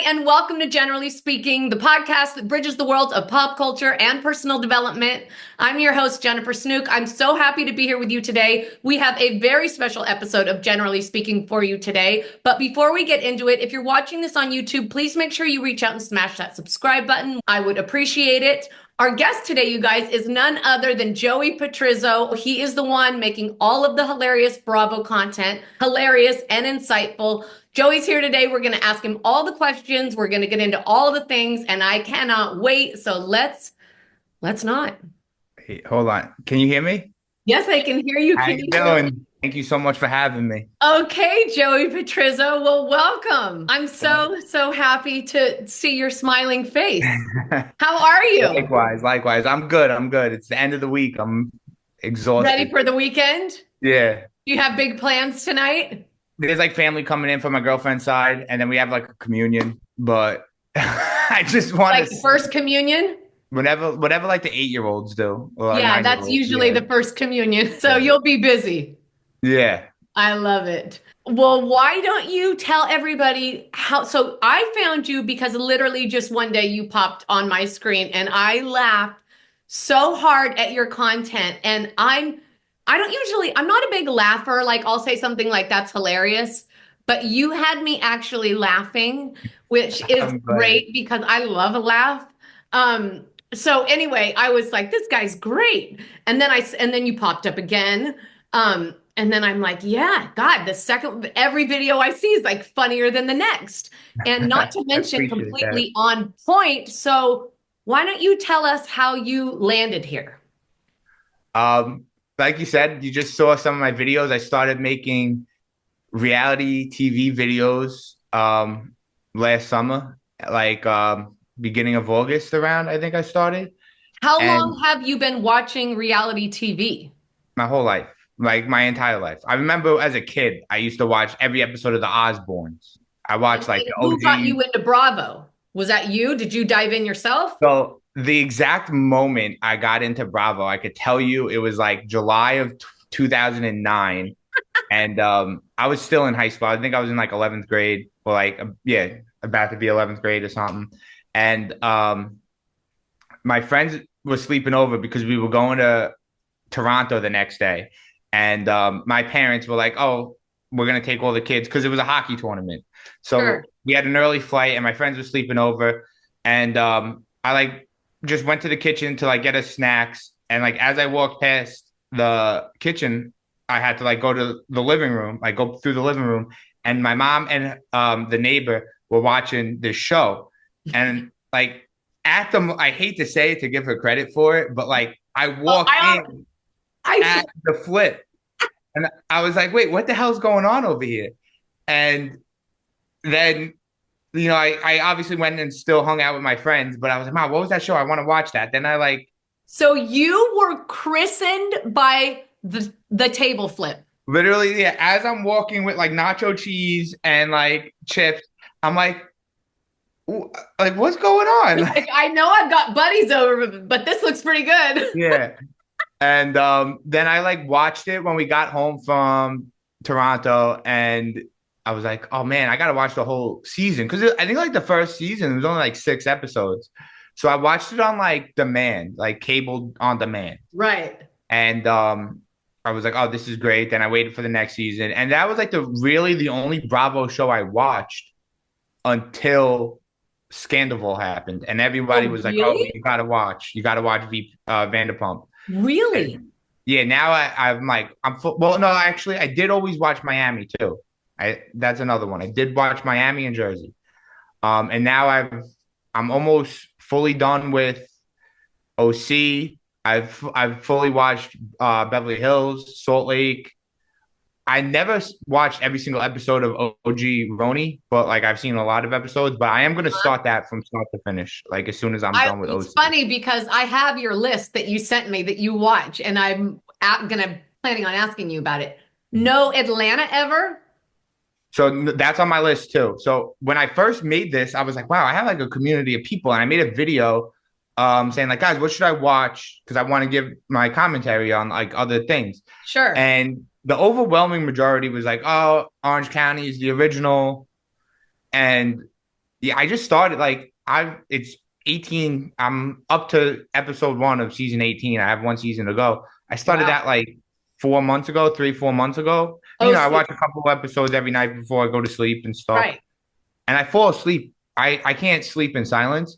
and welcome to Generally Speaking, the podcast that bridges the worlds of pop culture and personal development. I'm your host, Jennifer Snook. I'm so happy to be here with you today. We have a very special episode of Generally Speaking for you today. But before we get into it, if you're watching this on YouTube, please make sure you reach out and smash that subscribe button. I would appreciate it. Our guest today, you guys, is none other than Joey Patrizzo. He is the one making all of the hilarious Bravo content, hilarious and insightful. Joey's here today. We're going to ask him all the questions. We're going to get into all the things, and I cannot wait. So let's not. Hey, hold on. Can you hear me? Yes, I can hear you. How Can you you hear me? doing? Thank you so much for having me. Okay, Joey Patrizzo. Well, welcome. I'm so happy to see your smiling face. How are you? Likewise. I'm good. I'm good. It's the end of the week. I'm Ready exhausted. for the weekend? Yeah. You have big plans tonight? There's like family coming in from my girlfriend's side, and then we have like a communion. But I just want Like to the first communion? whatever like the 8-year-olds do, or like Yeah, that's 9-year-olds. usually Yeah. the first communion. So Yeah. you'll be busy. Yeah. I love it. Well, why don't you tell everybody how? So I found you because literally just one day you popped on my screen and I laughed so hard at your content. And I'm not a big laugher. Like I'll say something like that's hilarious, but you had me actually laughing, which is I'm glad. great because I love a laugh. So anyway, I was like, this guy's great. And then you popped up again. And then I'm like, yeah, God, every video I see is like funnier than the next. And not to I mention appreciate that. completely on point. So why don't you tell us how you landed here? Um, like you said, you just saw some of my videos. I started making reality TV videos last summer, like beginning of August around, I think I started. How long And have you been watching reality TV? my whole life, like my entire life. I remember as a kid, I used to watch every episode of the Osbournes. I watched like the Who got you OG. into Bravo? Was that you? Did you dive in yourself? So the exact moment I got into Bravo, I could tell you it was like July of 2009. And I was still in high school. I think I was in like 11th grade or like, yeah, about to be 11th grade or something. And my friends were sleeping over because we were going to Toronto the next day. And my parents were like, oh, we're going to take all the kids because it was a hockey tournament. So Sure. we had an early flight and my friends were sleeping over. And I like just went to the kitchen to like get us snacks. And like as I walked past the kitchen, I had to like go to the living room, like go through the living room. And my mom and the neighbor were watching this show. And like I hate to say it to give her credit for it, but like I Oh, walked in I at the flip. And I was like, wait, what the hell's going on over here? And then, I obviously went and still hung out with my friends, but I was like, Mom, what was that show? I want to watch that. Then I like So you were christened by the table flip. literally, yeah, as I'm walking with like nacho cheese and like chips, I'm like, what's going on? Like, I know I've got buddies over, but this looks pretty good. Yeah. And then I like watched it when we got home from Toronto, and I was like, oh man, I gotta watch the whole season because I think like the first season was only like 6 episodes, so I watched it on like demand, like cable on demand, Right. and I was like, oh, this is great. Then I waited for the next season, and that was like the only Bravo show I watched until Scandal happened, and everybody Oh, was like, oh, really? you gotta watch Vanderpump. Really? Yeah, now I'm like I'm full, well, no, actually, I did always watch Miami too. I That's another one. I did watch Miami and Jersey. And now I'm almost fully done with OC. I've fully watched Beverly Hills, Salt Lake. I never watched every single episode of OG Roni, but like I've seen a lot of episodes. But I am gonna start that from start to finish, like as soon as I'm done with It's OC. funny because I have your list that you sent me that you watch, and gonna planning on asking you about it. No Atlanta ever? So that's on my list too. So when I first made this, I was like, wow, I have like a community of people. And I made a video saying like, guys, what should I watch? Because I want to give my commentary on like other things. Sure. And the overwhelming majority was like, oh, Orange County is the original. And Yeah, I just started like it's 18. I'm up to episode 1 of season 18. I have one season to go. I started Wow. that like 4 months ago, 3, 4 months ago. Oh, I so, watch a couple of episodes every night before I go to sleep and stuff. right. And I fall asleep. I can't sleep in silence,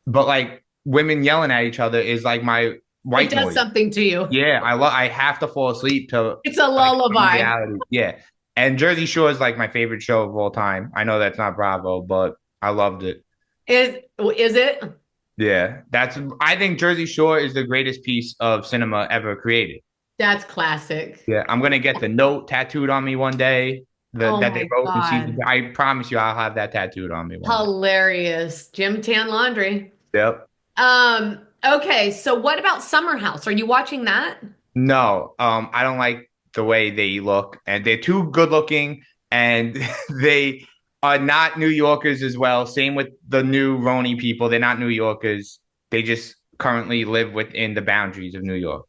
but like women yelling at each other is like my It white does noise. something to you. Yeah, I have to fall asleep to It's a like some lullaby. reality. Yeah. And Jersey Shore is like my favorite show of all time. I know that's not Bravo, but I loved it. Is it? Yeah. I think Jersey Shore is the greatest piece of cinema ever created. That's classic. Yeah. I'm gonna get the note tattooed on me one day. Oh That they my wrote in season. God. I promise you I'll have that tattooed on me one day. Hilarious. Gym tan laundry. Yep. Okay, so what about Summer House? Are you watching that? No, I don't like the way they look, and they're too good looking, and they are not New Yorkers as well. Same with the new Roni people; they're not New Yorkers. They just currently live within the boundaries of New York,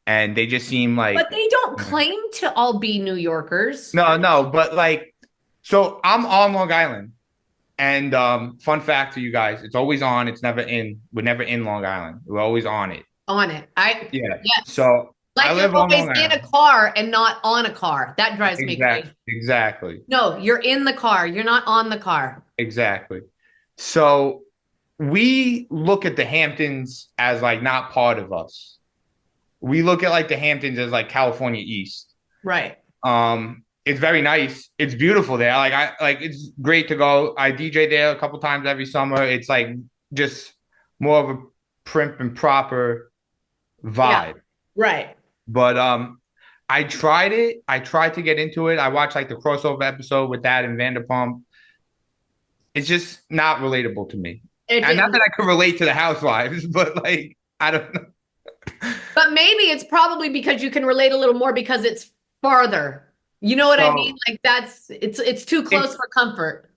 and they just seem But like they don't claim to all be New Yorkers. no, no. But like, so I'm on Long Island, and fun fact for you guys: it's always on. It's never in. We're never in Long Island. We're always on it. On it. Yeah. Yes. So I Like you're live on always Long in a Island. car and not on a car. That drives me crazy. Exactly. No, you're in the car. You're not on the car. Exactly. So we look at the Hamptons as like not part of us. We look at like the Hamptons as like California East. Right. It's very nice. It's beautiful there. It's great to go. I DJ there a couple times every summer. It's like just more of a prim and proper Yeah. vibe. Right. But I tried it. I tried to get into it. I watched like the crossover episode with that and Vanderpump. It's just not relatable to me. It And not didn't. that I could relate to the Housewives, but like I don't know. But maybe it's probably because you can relate a little more because it's farther. You know what I mean? So Like it's too close it's for comfort.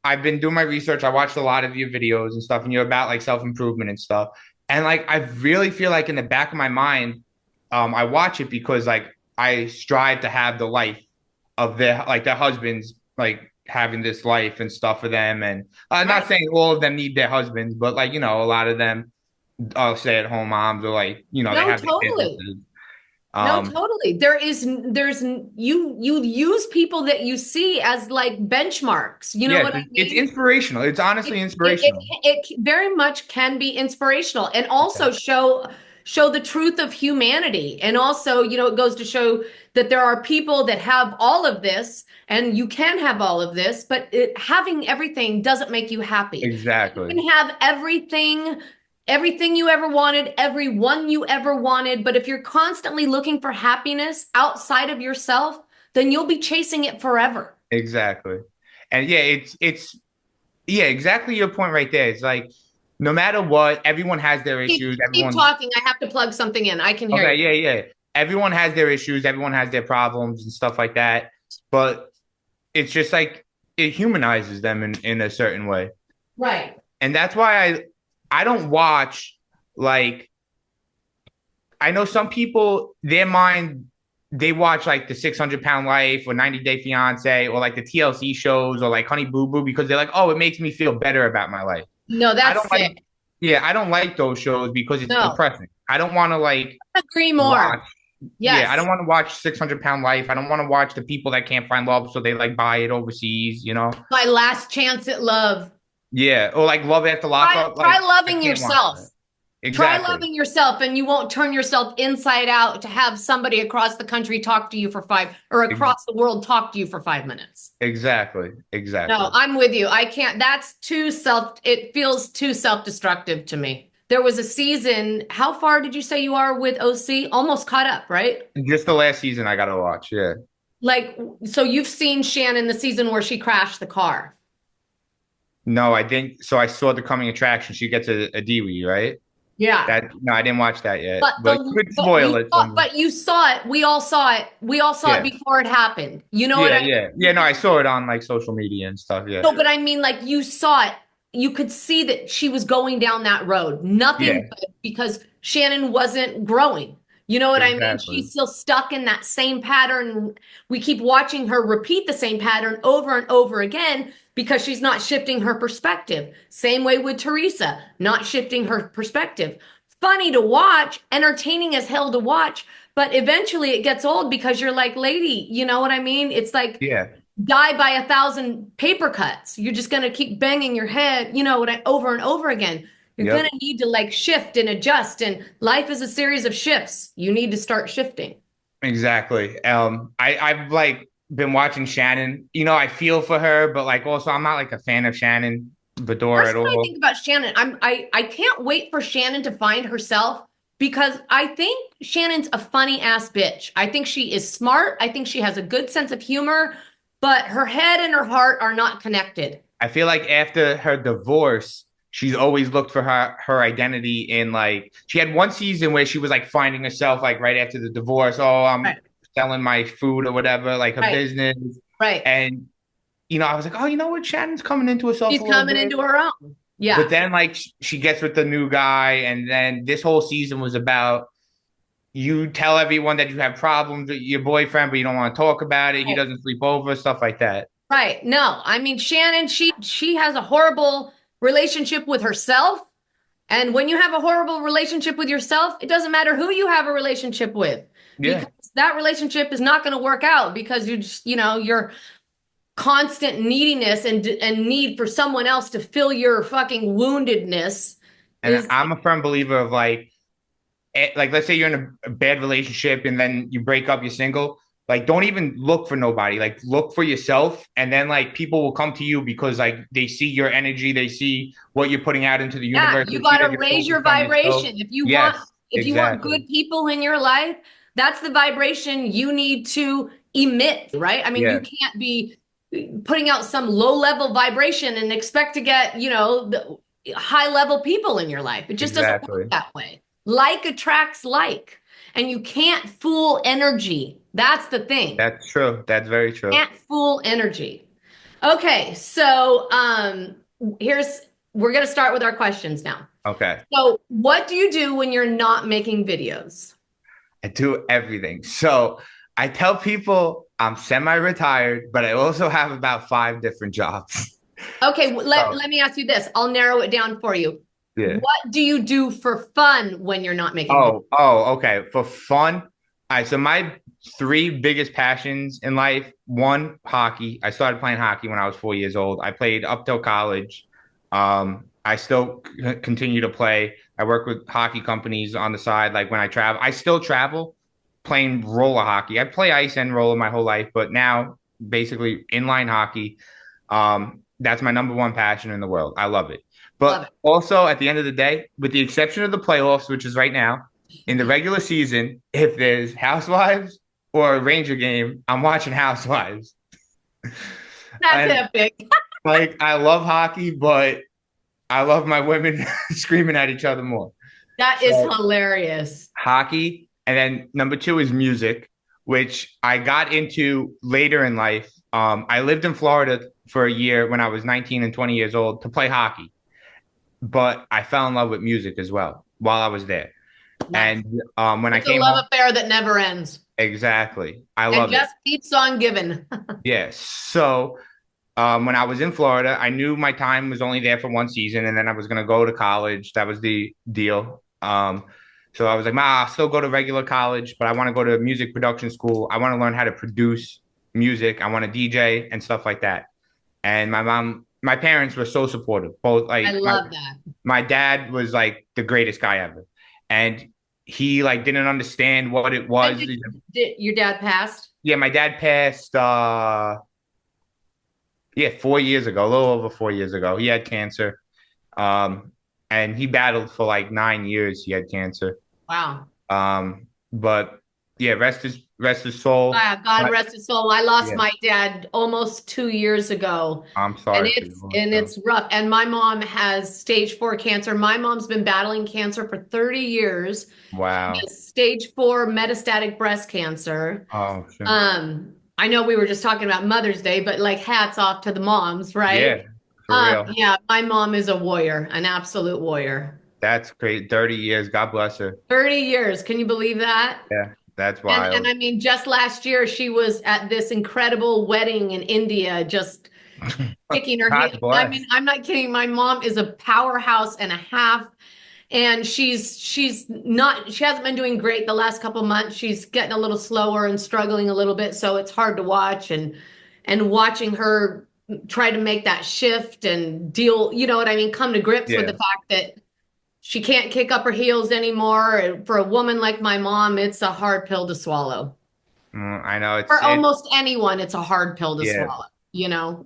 I've been doing my research. I watched a lot of your videos and stuff, and you're about like self-improvement and stuff. And like I really feel like in the back of my mind, I watch it because like I strive to have the life of their husbands like having this life and stuff for them. And I'm not Right. saying all of them need their husbands, but like, a lot of them are stay-at-home moms or like, they No, have their totally. businesses. No, Um, totally. You use people that you see as like benchmarks. You know yes, what I it's mean? inspirational. It's honestly inspirational. It very much can be inspirational and also show the truth of humanity. And also, it goes to show that there are people that have all of this and you can have all of this, but having everything doesn't make you happy. You Exactly. can have everything you ever wanted, everyone you ever wanted, but if you're constantly looking for happiness outside of yourself, then you'll be chasing it forever. Exactly. And yeah, it's yeah, exactly your point right there. It's like no matter what, everyone has their issues. Keep talking. I have to plug something in. I can hear Okay, you. yeah, yeah. Everyone has their issues, everyone has their problems and stuff like that. But it's just like it humanizes them in a certain way. Right. And that's why I don't watch like I know some people their mind they watch like the 600 Pound Life or 90 Day Fiance or like the TLC shows or like Honey Boo Boo because they're like, oh, it makes me feel better about my life. No, I that's don't like, sick. yeah, I don't like those shows because it's No, depressing. I don't want to like agree watch, more. yeah, I don't Yes. want to watch 600 Pound Life. I don't want to watch the people that can't find love, so they like buy it overseas. My last chance at love. Yeah, or like Love After Lockup. Try Like, I loving can't watch yourself. that. Try Exactly. loving yourself, and you won't turn yourself inside out to have somebody across the country talk to you for or Ex- across the world talk to you for 5 minutes. Exactly. No, Exactly. I'm with you. I can't. It feels too self-destructive to me. There was a season. How far did you say you are with OC? Almost caught up, right? Just the last season I gotta watch. Yeah. Like, so you've seen Shannon the season where she crashed the car. No, I didn't. So I saw the coming attraction. She gets a Dewey, right? Yeah. That no, I didn't watch that yet. But But you could spoil it for me. you saw it. We all saw it. We all saw it Yeah. before it happened. You know what Yeah, I yeah. Yeah, no, mean? I saw it on like social media and stuff. Yeah. No, but I mean, like you saw it. You could see that she was going down that road. Nothing Yeah, good because Shannon wasn't growing. You know what I mean? exactly. She's still stuck in that same pattern. We keep watching her repeat the same pattern over and over again. because she's not shifting her perspective. Same way with Teresa, not shifting her perspective. Funny to watch, entertaining as hell to watch, but eventually it gets old because you're like, lady, you know what I mean? It's like Yeah, die by 1,000 paper cuts. You're just going to keep banging your head, over and over again. You're going yep, to need to like shift and adjust. And life is a series of shifts. You need to start shifting. exactly. I've like been watching Shannon. I feel for her, but like also I'm not like a fan of Shannon Bedore Here's at what I all. think about Shannon. I can't wait for Shannon to find herself because I think Shannon's a funny ass bitch. I think she is smart. I think she has a good sense of humor, but her head and her heart are not connected. I feel like after her divorce, she's always looked for her identity in like she had one season where she was like finding herself like right after the divorce. Oh, I'm Right, selling my food or whatever, like her right, business. right. And I was like, oh, you know what? Shannon's coming into herself She's a little coming bit. into her own. But Yeah. then like she gets with the new guy, and then this whole season was about you tell everyone that you have problems with your boyfriend, but you don't want to talk about it. He Right. doesn't sleep over, stuff like that. Right. No, I mean Shannon, she has a horrible relationship with herself. And when you have a horrible relationship with yourself, it doesn't matter who you have a relationship with because Yeah, that relationship is not going to work out because you just, your constant neediness and need for someone else to fill your fucking woundedness and is I'm a firm believer of like let's say you're in a bad relationship and then you break up, you're single. Like, don't even look for nobody. Like, look for yourself, and then like people will come to you because like they see your energy, they see what you're putting out into the yeah, universe, you they see got that to you're raise your focused on yourself. vibration. Yes, If you want exactly. good people in your life, that's the vibration you need to emit, right? I mean, you Yeah, can't be putting out some low level vibration and expect to get, the high level people in your life. It just doesn't work exactly. that way. Like attracts like, and you can't fool energy. That's the thing. That's true. That's very true. Can't fool energy. Okay, so here's we're gonna start with our questions now. Okay. So, what do you do when you're not making videos? I do everything. So I tell people I'm semi-retired, but I also have about 5 different jobs. Okay, let, So let me ask you this. I'll narrow it down for you. yeah. What do you do for fun when you're not making videos? Okay. For fun. All right. So my three biggest passions in life, one, hockey. I started playing hockey when I was 4 years old. I played up till college. I still continue to play. I work with hockey companies on the side. Like when I travel, I still travel playing roller hockey. I play ice and roller my whole life, but now basically inline hockey. That's my number one passion in the world. I love it. Love But also, at the end of the day, with the exception of the playoffs, which is right now, in the it. regular season, if there's Housewives or a Ranger game, I'm watching Housewives. That's And epic. like, I love hockey, but I love my women screaming at each other more. That is So, hilarious. hockey. And then number two is music, which I got into later in life. I lived in Florida for a year when I was 19 and 20 years old to play hockey, but I fell in love with music as well while I was there. Nice. And when I It's a came love home, affair that never ends exactly, I and love it. just keeps on giving. Yes. So when I was in Florida, I knew my time was only there for one season, and then I was going to go to college. That was the deal. So I was like, I'll still go to regular college, but I want to go to music production school. I want to learn how to produce music. I want to DJ and stuff like that. And my parents were so supportive. Both I like love that. my dad was like the greatest guy ever, and he like didn't understand what it When was. did your dad passed? Yeah, my dad passed. Yeah, 4 years ago, a little over 4 years ago. He had cancer. Um, and he battled for like 9 years. He had cancer. Wow. But yeah, rest his soul. God But rest his soul. I lost yeah, my dad almost 2 years ago, I'm and sorry for it's you. and So. it's rough. And my mom has stage 4 cancer. My mom's been battling cancer for 30 years. She Wow. has stage 4 metastatic breast cancer. Oh, sure. I know we were just talking about Mother's Day, but like hats off to the moms, right? Yeah, for real. Yeah, my mom is a warrior, an absolute warrior. That's great. 30 years. God bless her. 30 years. Can you believe that? Yeah, that's And wild. I mean, just last year she was at this incredible wedding in India, just kicking her heel. God I bless. mean, I'm not kidding. My mom is a powerhouse and a half, and she hasn't been doing great the last couple months. She's getting a little slower and struggling a little bit, so it's hard to watch and watching her try to make that shift and deal, you know what I mean, come to grips with the Yeah. fact that she can't kick up her heels anymore. And for a woman like my mom, it's a hard pill to swallow. I know For it. almost anyone, it's a hard pill to Yeah. swallow, you know?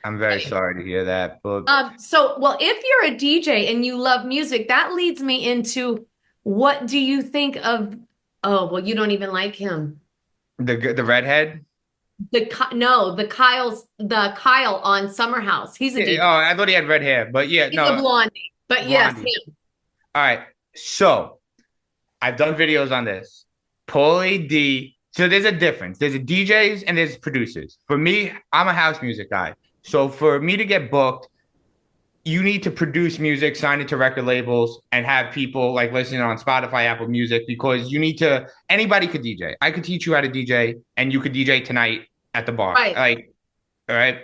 I'm very Anyway. sorry to hear that, but Well, if you're a DJ and you love music, that leads me into what do you think of, oh, well, you don't even like him. the redhead. No, the Kyle on Summer House. He's a Yeah, DJ. oh, I thought he had red hair, but yeah, He's a no, blondie. But yes, blondie. All right, so I've done videos on this. Paulie D. So there's a difference. There's a DJs and there's producers. For me, I'm a house music guy. So for me to get booked, you need to produce music, sign it to record labels, and have people like listening on Spotify, Apple Music, because you need to. Anybody could DJ. I could teach you how to DJ, and you could DJ tonight at the bar. right. Like, all right.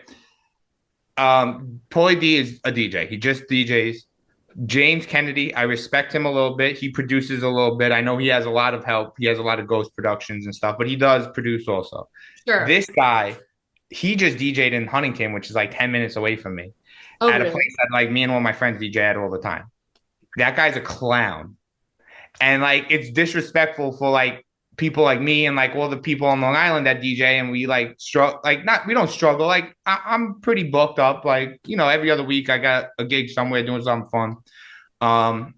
Paulie D is a DJ. He just DJs. James Kennedy, I respect him a little bit. He produces a little bit. I know he has a lot of help. He has a lot of ghost productions and stuff, but he does produce also. Sure. This guy, he just DJ'd in Huntington, which is like 10 minutes away from me, Oh, at a really? place that like me and one of my friends DJ at all the time. That guy's a clown. And like it's disrespectful for like people like me and like all the people on Long Island that DJ and we like struggle like not we don't struggle. Like I'm pretty booked up. Like, you know, every other week I got a gig somewhere doing something fun. Um,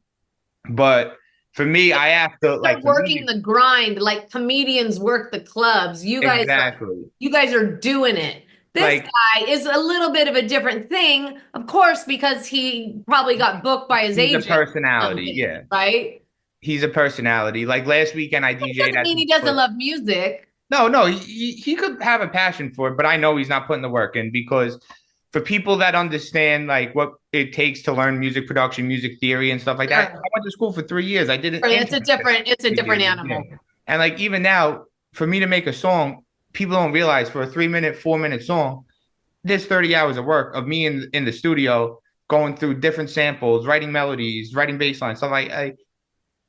but for me, I have to They're like for working me, the grind like comedians work the clubs. exactly. You guys are doing it. This Like guy is a little bit of a different thing, of course, because he probably got booked by his he's a agent or personality. something, Yeah. right? He's a personality. Like last weekend I It DJ'd doesn't at mean this he doesn't place. love music. No, he could have a passion for it, but I know he's not putting the work in because for people that understand like what it takes to learn music production, music theory, and stuff like that, I Sure. went to school for 3 years. I did an internship It's a for different years. Yeah. animal. And like even now, for me to make a song, people don't realize for a 3 minute, 4 minute song, there's 30 hours of work of me in the studio going through different samples, writing melodies, writing bass lines, stuff like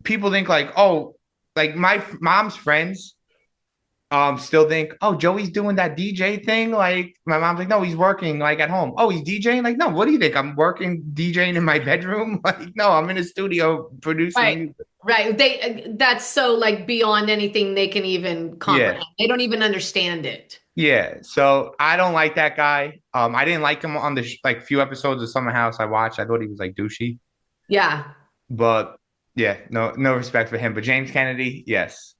people think like, oh, like my mom's friends still think, oh, Joey's doing that DJ thing. Like my mom's like, no, he's working like at home. Oh, he's DJing. Like, no, what do you think? I'm working DJing in my bedroom. Like, no, I'm in a studio producing Right. music. Right. That's so like beyond anything they can even Yeah, comprehend. They don't even understand it. yeah. So I don't like that guy. I didn't like him on the like few episodes of Summer House I watched. I thought he was like douchey, Yeah. but yeah, no respect for him. But James Kennedy, yes.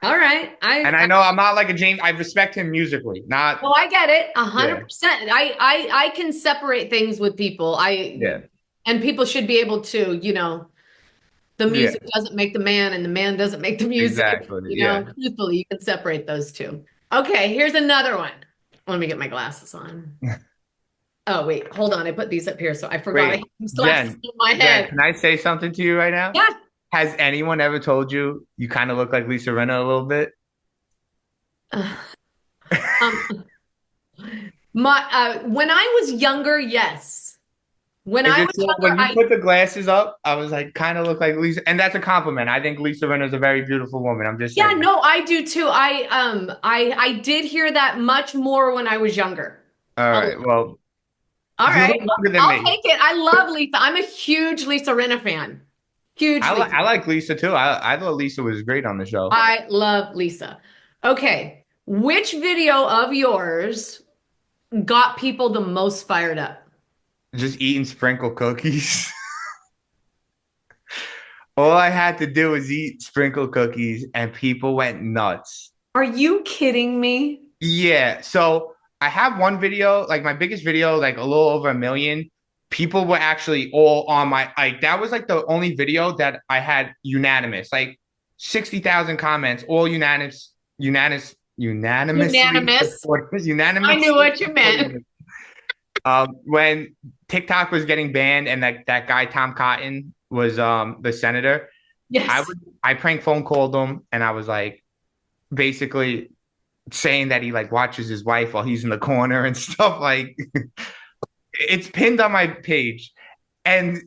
All right. And I know I'm not like a James. I respect him musically, not Well, I get it. yeah, 100%. I can separate things with people. yeah, And people should be able to, the yeah, music doesn't make the man and the man doesn't make the music. exactly, yeah. Truthfully, you can separate those two. Okay, here's another one. Let me get my glasses on. Oh, wait, hold on. I put these up here, so I forgot I Wait, had these glasses Jen, in my Jen, head. can I say something to you right now? Yeah. Has anyone ever told you you kind of look like Lisa Rinna a little bit? Um, when I was younger, yes. When Is I it was so younger, when you put the glasses up, I was like, kind of look like Lisa, and that's a compliment. I think Lisa Rinna is a very beautiful woman. I'm just yeah, saying. no, I do too. I did hear that much more when I was younger. All A right, well, All you look right. younger than I'll me. take it. I love Lisa. I'm a huge Lisa Rinna fan. Huge Lisa. I like Lisa too. I thought Lisa was great on the show. I love Lisa. Okay. Which video of yours got people the most fired up? Just eating sprinkle cookies. All I had to do was eat sprinkle cookies, and people went nuts. Are you kidding me? Yeah. So I have one video, like my biggest video, like a little over 1 million. People were actually all on my like that was like the only video that I had unanimous, like 60,000 comments, all unanimously Unanimous. supported, I knew unanimously what you meant. supported. When TikTok was getting banned and that guy Tom Cotton was the senator, Yes. I prank phone called him and I was like, basically saying that he like watches his wife while he's in the corner and stuff. Like it's pinned on my page. And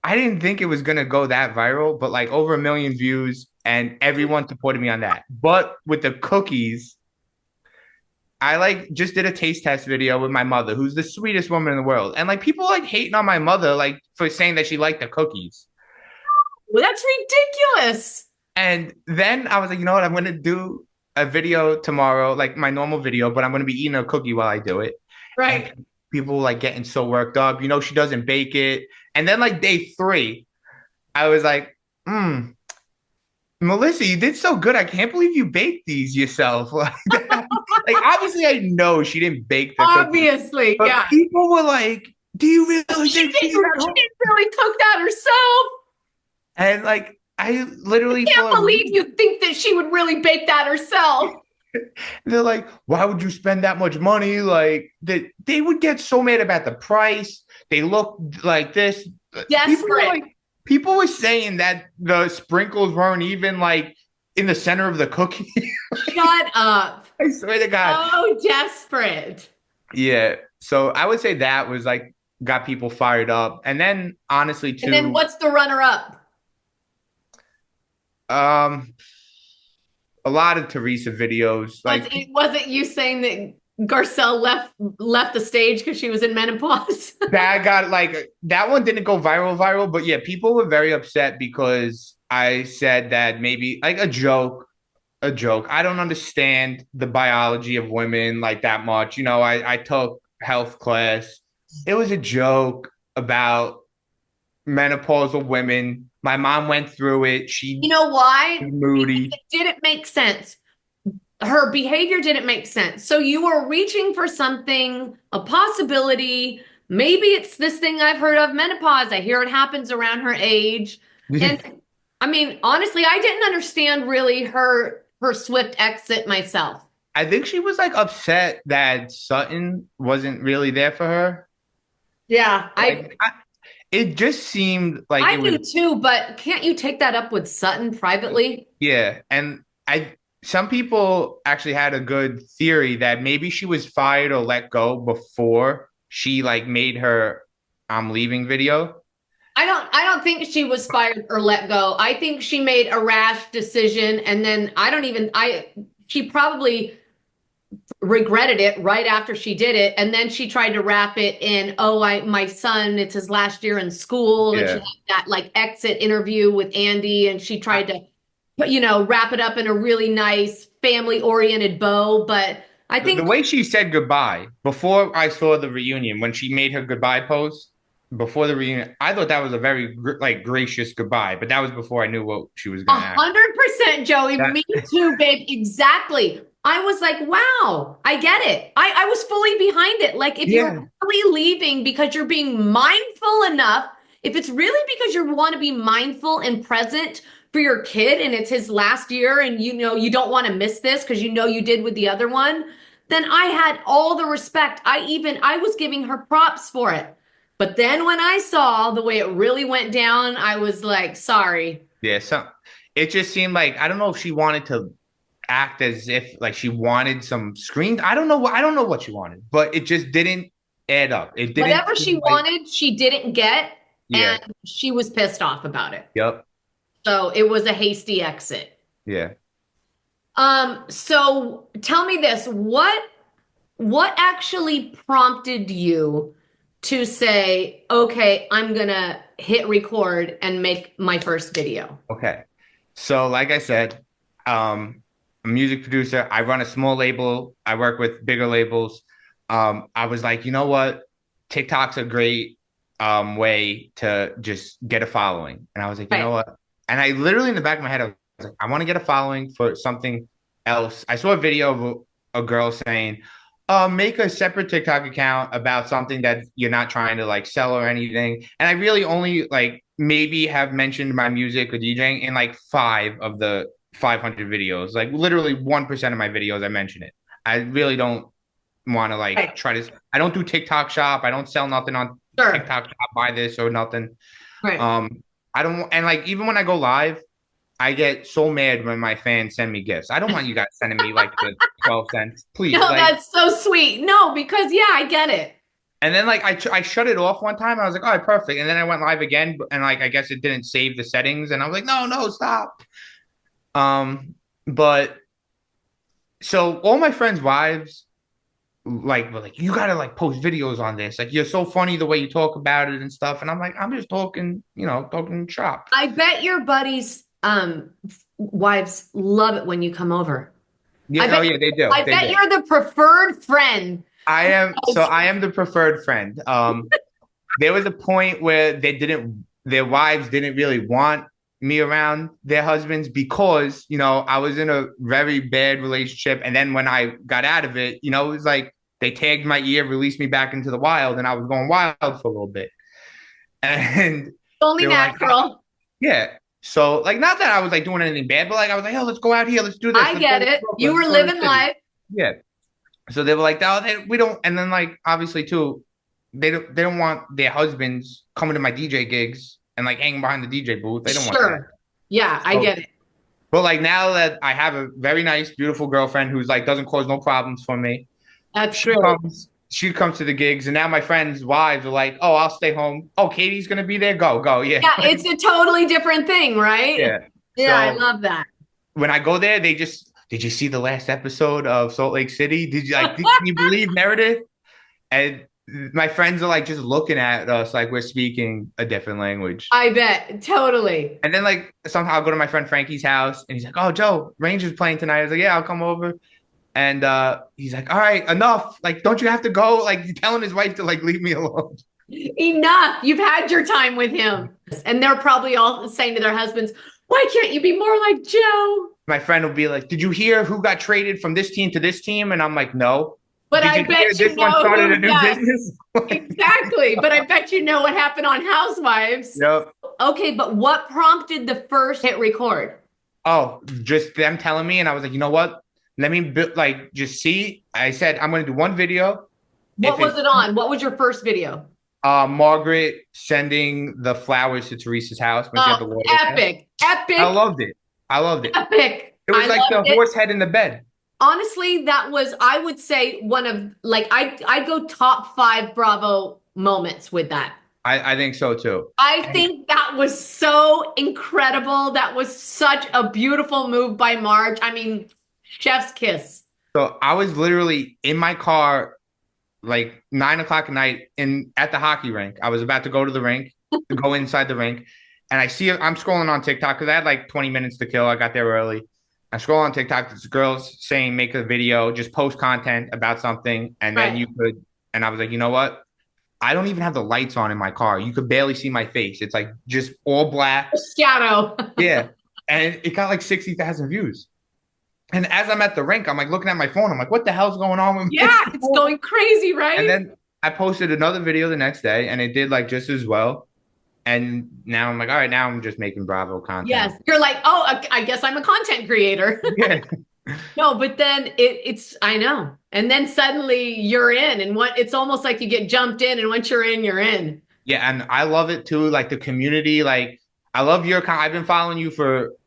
I didn't think it was gonna go that viral, but like over 1 million views and everyone supported me on that. But with the cookies, I like just did a taste test video with my mother, who's the sweetest woman in the world. And like people like hating on my mother, like for saying that she liked the cookies. Well, that's ridiculous. And then I was like, you know what? I'm gonna do a video tomorrow, like my normal video, but I'm gonna be eating a cookie while I do it. Right. And people like getting so worked up. You know, she doesn't bake it. And then like day 3, I was like, Melissa, you did so good. I can't believe you baked these yourself. Like obviously I know she didn't bake the cookies, Obviously, but yeah. people were like, do you really think she's at She home? didn't really cook that herself. And like I literally Can't thought, believe you think that she would really bake that herself. they're like, why would you spend that much money? Like they would get so mad about the price. They look like this. Desperate. People were saying that the sprinkles weren't even like in the center of the cookie. Shut up. I swear to God. Oh, desperate. Yeah. So I would say that was like got people fired up. And then honestly too, And then what's the runner-up? um a lot of Teresa videos. Like Was it you saying that Garcelle left the stage because she was in menopause? that got like that one didn't go viral, but yeah, people were very upset because I said that maybe like a joke. I don't understand the biology of women like that much. You know, I took health class. It was a joke about menopausal women. My mom went through it. You know why? Moody. It didn't make sense. Her behavior didn't make sense. So you were reaching for something, a possibility. Maybe it's this thing I've heard of, menopause. I hear it happens around her age. And I mean, honestly, I didn't understand really her swift exit myself. I think she was like upset that Sutton wasn't really there for her. Yeah, It just seemed like I it do was, too, but can't you take that up with Sutton privately? yeah. And some people actually had a good theory that maybe she was fired or let go before she like made her "I'm leaving" video. I don't think she was fired or let go. I think she made a rash decision and then she probably regretted it right after she did it, and then she tried to wrap it in, my son, it's his last year in school, and she Yeah. had that like exit interview with Andy, and she tried to wrap it up in a really nice family oriented bow. But I The think way she said goodbye before I saw the reunion, when she made her goodbye post before the reunion, I thought that was a very like gracious goodbye, but that was before I knew what she was gonna ask. 100%, Joey. That, Me too, babe. Exactly. I was like, wow, I get it. I was fully behind it. Like, if yeah, you're really leaving because you're being mindful enough, if it's really because you want to be mindful and present for your kid and it's his last year and you don't want to miss this because you did with the other one, then I had all the respect. I was giving her props for it. But then when I saw the way it really went down, I was like, sorry. yeah. So it just seemed like I don't know if she wanted to act as if like she wanted some screen. I don't know. I don't know what she wanted, but it just didn't add up. It didn't. Whatever she wanted, she didn't get, Yeah. and she was pissed off about it. Yep. So it was a hasty exit. Yeah. So tell me this, what actually prompted you to say, okay, I'm gonna hit record and make my first video? Okay. So like I said, a music producer. I run a small label. I work with bigger labels. I was like, you know what? TikTok's a great way to just get a following. And I was like, you know Right. what? And I literally in the back of my head, I was like, I want to get a following for something else. I saw a video of a girl saying, make a separate TikTok account about something that you're not trying to like sell or anything. And I really only like maybe have mentioned my music or DJing in like 5 of the 500 videos. Like literally 1% of my videos I mention it. I really don't want to like Right. try to. I don't do TikTok shop. I don't sell nothing on Sure. TikTok shop. Buy this or nothing. Right. I don't. And like even when I go live, I get so mad when my fans send me gifts. I don't want you guys sending me like the 12 cents, please. No, Like, that's so sweet. No, because yeah, I get it. and then like I shut it off one time. I was like, all right, perfect. And then I went live again, and like I guess it didn't save the settings, and I was like, no, no, stop. But so all my friends' wives like were like, you gotta like post videos on this. Like you're so funny the way you talk about it and stuff. And I'm like, I'm just talking, talking shop. I bet your buddies' wives love it when you come over. Yeah, oh yeah, they do. I They bet do. you're the preferred friend. I am the preferred friend. There was a point where their wives didn't really want me around their husbands because, I was in a very bad relationship. And then when I got out of it, it was like they tagged my ear, released me back into the wild, and I was going wild for a little bit. And Only they were like, natural. yeah. So like not that I was like doing anything bad, but like I was like, oh, let's go out here, let's do this. I Let's go get to it. Brooklyn, You let's were go to the living city. life. Yeah. So they were like, no, we don't. And then like obviously too, they don't want their husbands coming to my DJ gigs and like hanging behind the DJ booth. They don't want that. Sure. Yeah, I So, get it. but like now that I have a very nice, beautiful girlfriend who's like doesn't cause no problems for me, That's she true. comes. She comes to the gigs, and now my friends' wives are like, "Oh, I'll stay home. Oh, Katie's gonna be there. Go, go, yeah, Yeah, it's a totally different thing, right? yeah." Yeah, I So love that. when I go there, they just did you see the last episode of Salt Lake City? Can you believe Meredith? And my friends are like just looking at us like we're speaking a different language. I bet. Totally. And then like somehow I'll go to my friend Frankie's house and he's like, "Oh, Joe, Rangers playing tonight." I was like, "Yeah, I'll come over." And he's like, "All right, enough. Like, don't you have to go?" Like telling his wife to like leave me alone. Enough. You've had your time with him. And they're probably all saying to their husbands, why can't you be more like Joe? My friend will be like, "Did you hear who got traded from this team to this team?" And I'm like, "No." But Did I you hear bet you this one know started who, a new yes, business? exactly. But I bet you know what happened on Housewives. Yep. Okay, but what prompted the first hit record? Oh, just them telling me, and I was like, you know what? Let me like just see. I said I'm going to do one video. What If was it's it on? What was your first video? Margaret sending the flowers to Teresa's house when she had the Oh, water. epic, epic, I loved it. I loved it. epic. It was I like the loved it. horse head in the bed. Honestly, that was, I would say, one of like I go top 5 Bravo moments with that. I think so too. I think that was so incredible. That was such a beautiful move by Marge. I mean, chef's kiss. So I was literally in my car like 9 o'clock at night at the hockey rink. I was about to go to the rink, to go inside the rink, and I'm scrolling on TikTok because I had like 20 minutes to kill. I got there early. I scroll on TikTok. This girl's saying make a video, just post content about something, and then Right. you could. And I was like, you know what? I don't even have the lights on in my car. You could barely see my face. It's like just all black. Shadow. Yeah, and it got like 60,000 views. And as I'm at the rink, I'm like looking at my phone. I'm like, what the hell's going on with me? Yeah, it's going crazy, right? And then I posted another video the next day, and it did like just as well. And now I'm like, all right, now I'm just making Bravo content. Yes, you're like, oh, I guess I'm a content creator. Yeah. No, but then it's I know. And then suddenly you're in, and it's almost like you get jumped in, and once you're in, you're in. Yeah, and I love it too. Like the community, like I love I've been following you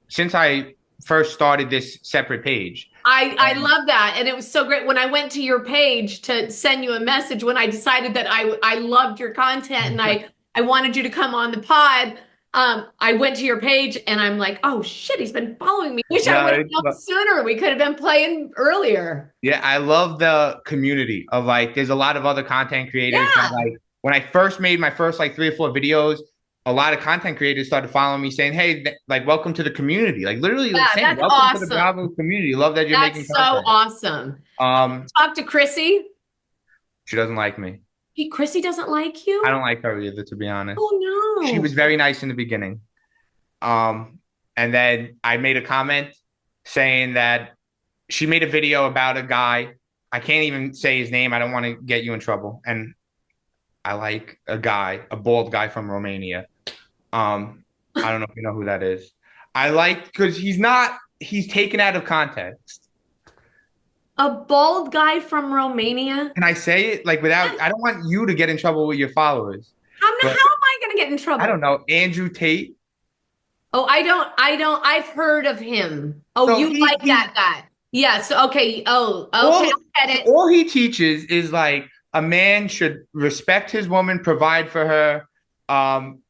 since I first started this separate page. I love that. And it was so great when I went to your page to send you a message when I decided that I loved your content and I wanted you to come on the pod. I went to your page and I'm like, oh shit, he's been following me. Wish I would have known sooner. We could have been playing earlier. Yeah, I love the community of like, there's a lot of other content creators. Yeah. That, like when I first made my first like 3 or 4 videos, a lot of content creators started following me saying, hey, like, welcome to the community. Like literally like, saying, that's welcome awesome. to the Bravo community. Love that you're making content. That's so awesome. Talk to Chrissy. She doesn't like me. Chrissy doesn't like you? I don't like her either, to be honest. Oh no. She was very nice in the beginning. And then I made a comment saying that she made a video about a guy. I can't even say his name. I don't want to get you in trouble. And I like a bald guy from Romania. I don't know if you know who that is. I like because he's taken out of context. A bald guy from Romania? Can I say it like without? I don't want you to get in trouble with your followers. How am I going to get in trouble? I don't know. Andrew Tate. Oh, I've heard of him. Oh, So you like that guy. Yes. Okay. Oh, okay. all I get it. all he teaches is like a man should respect his woman, provide for her, um,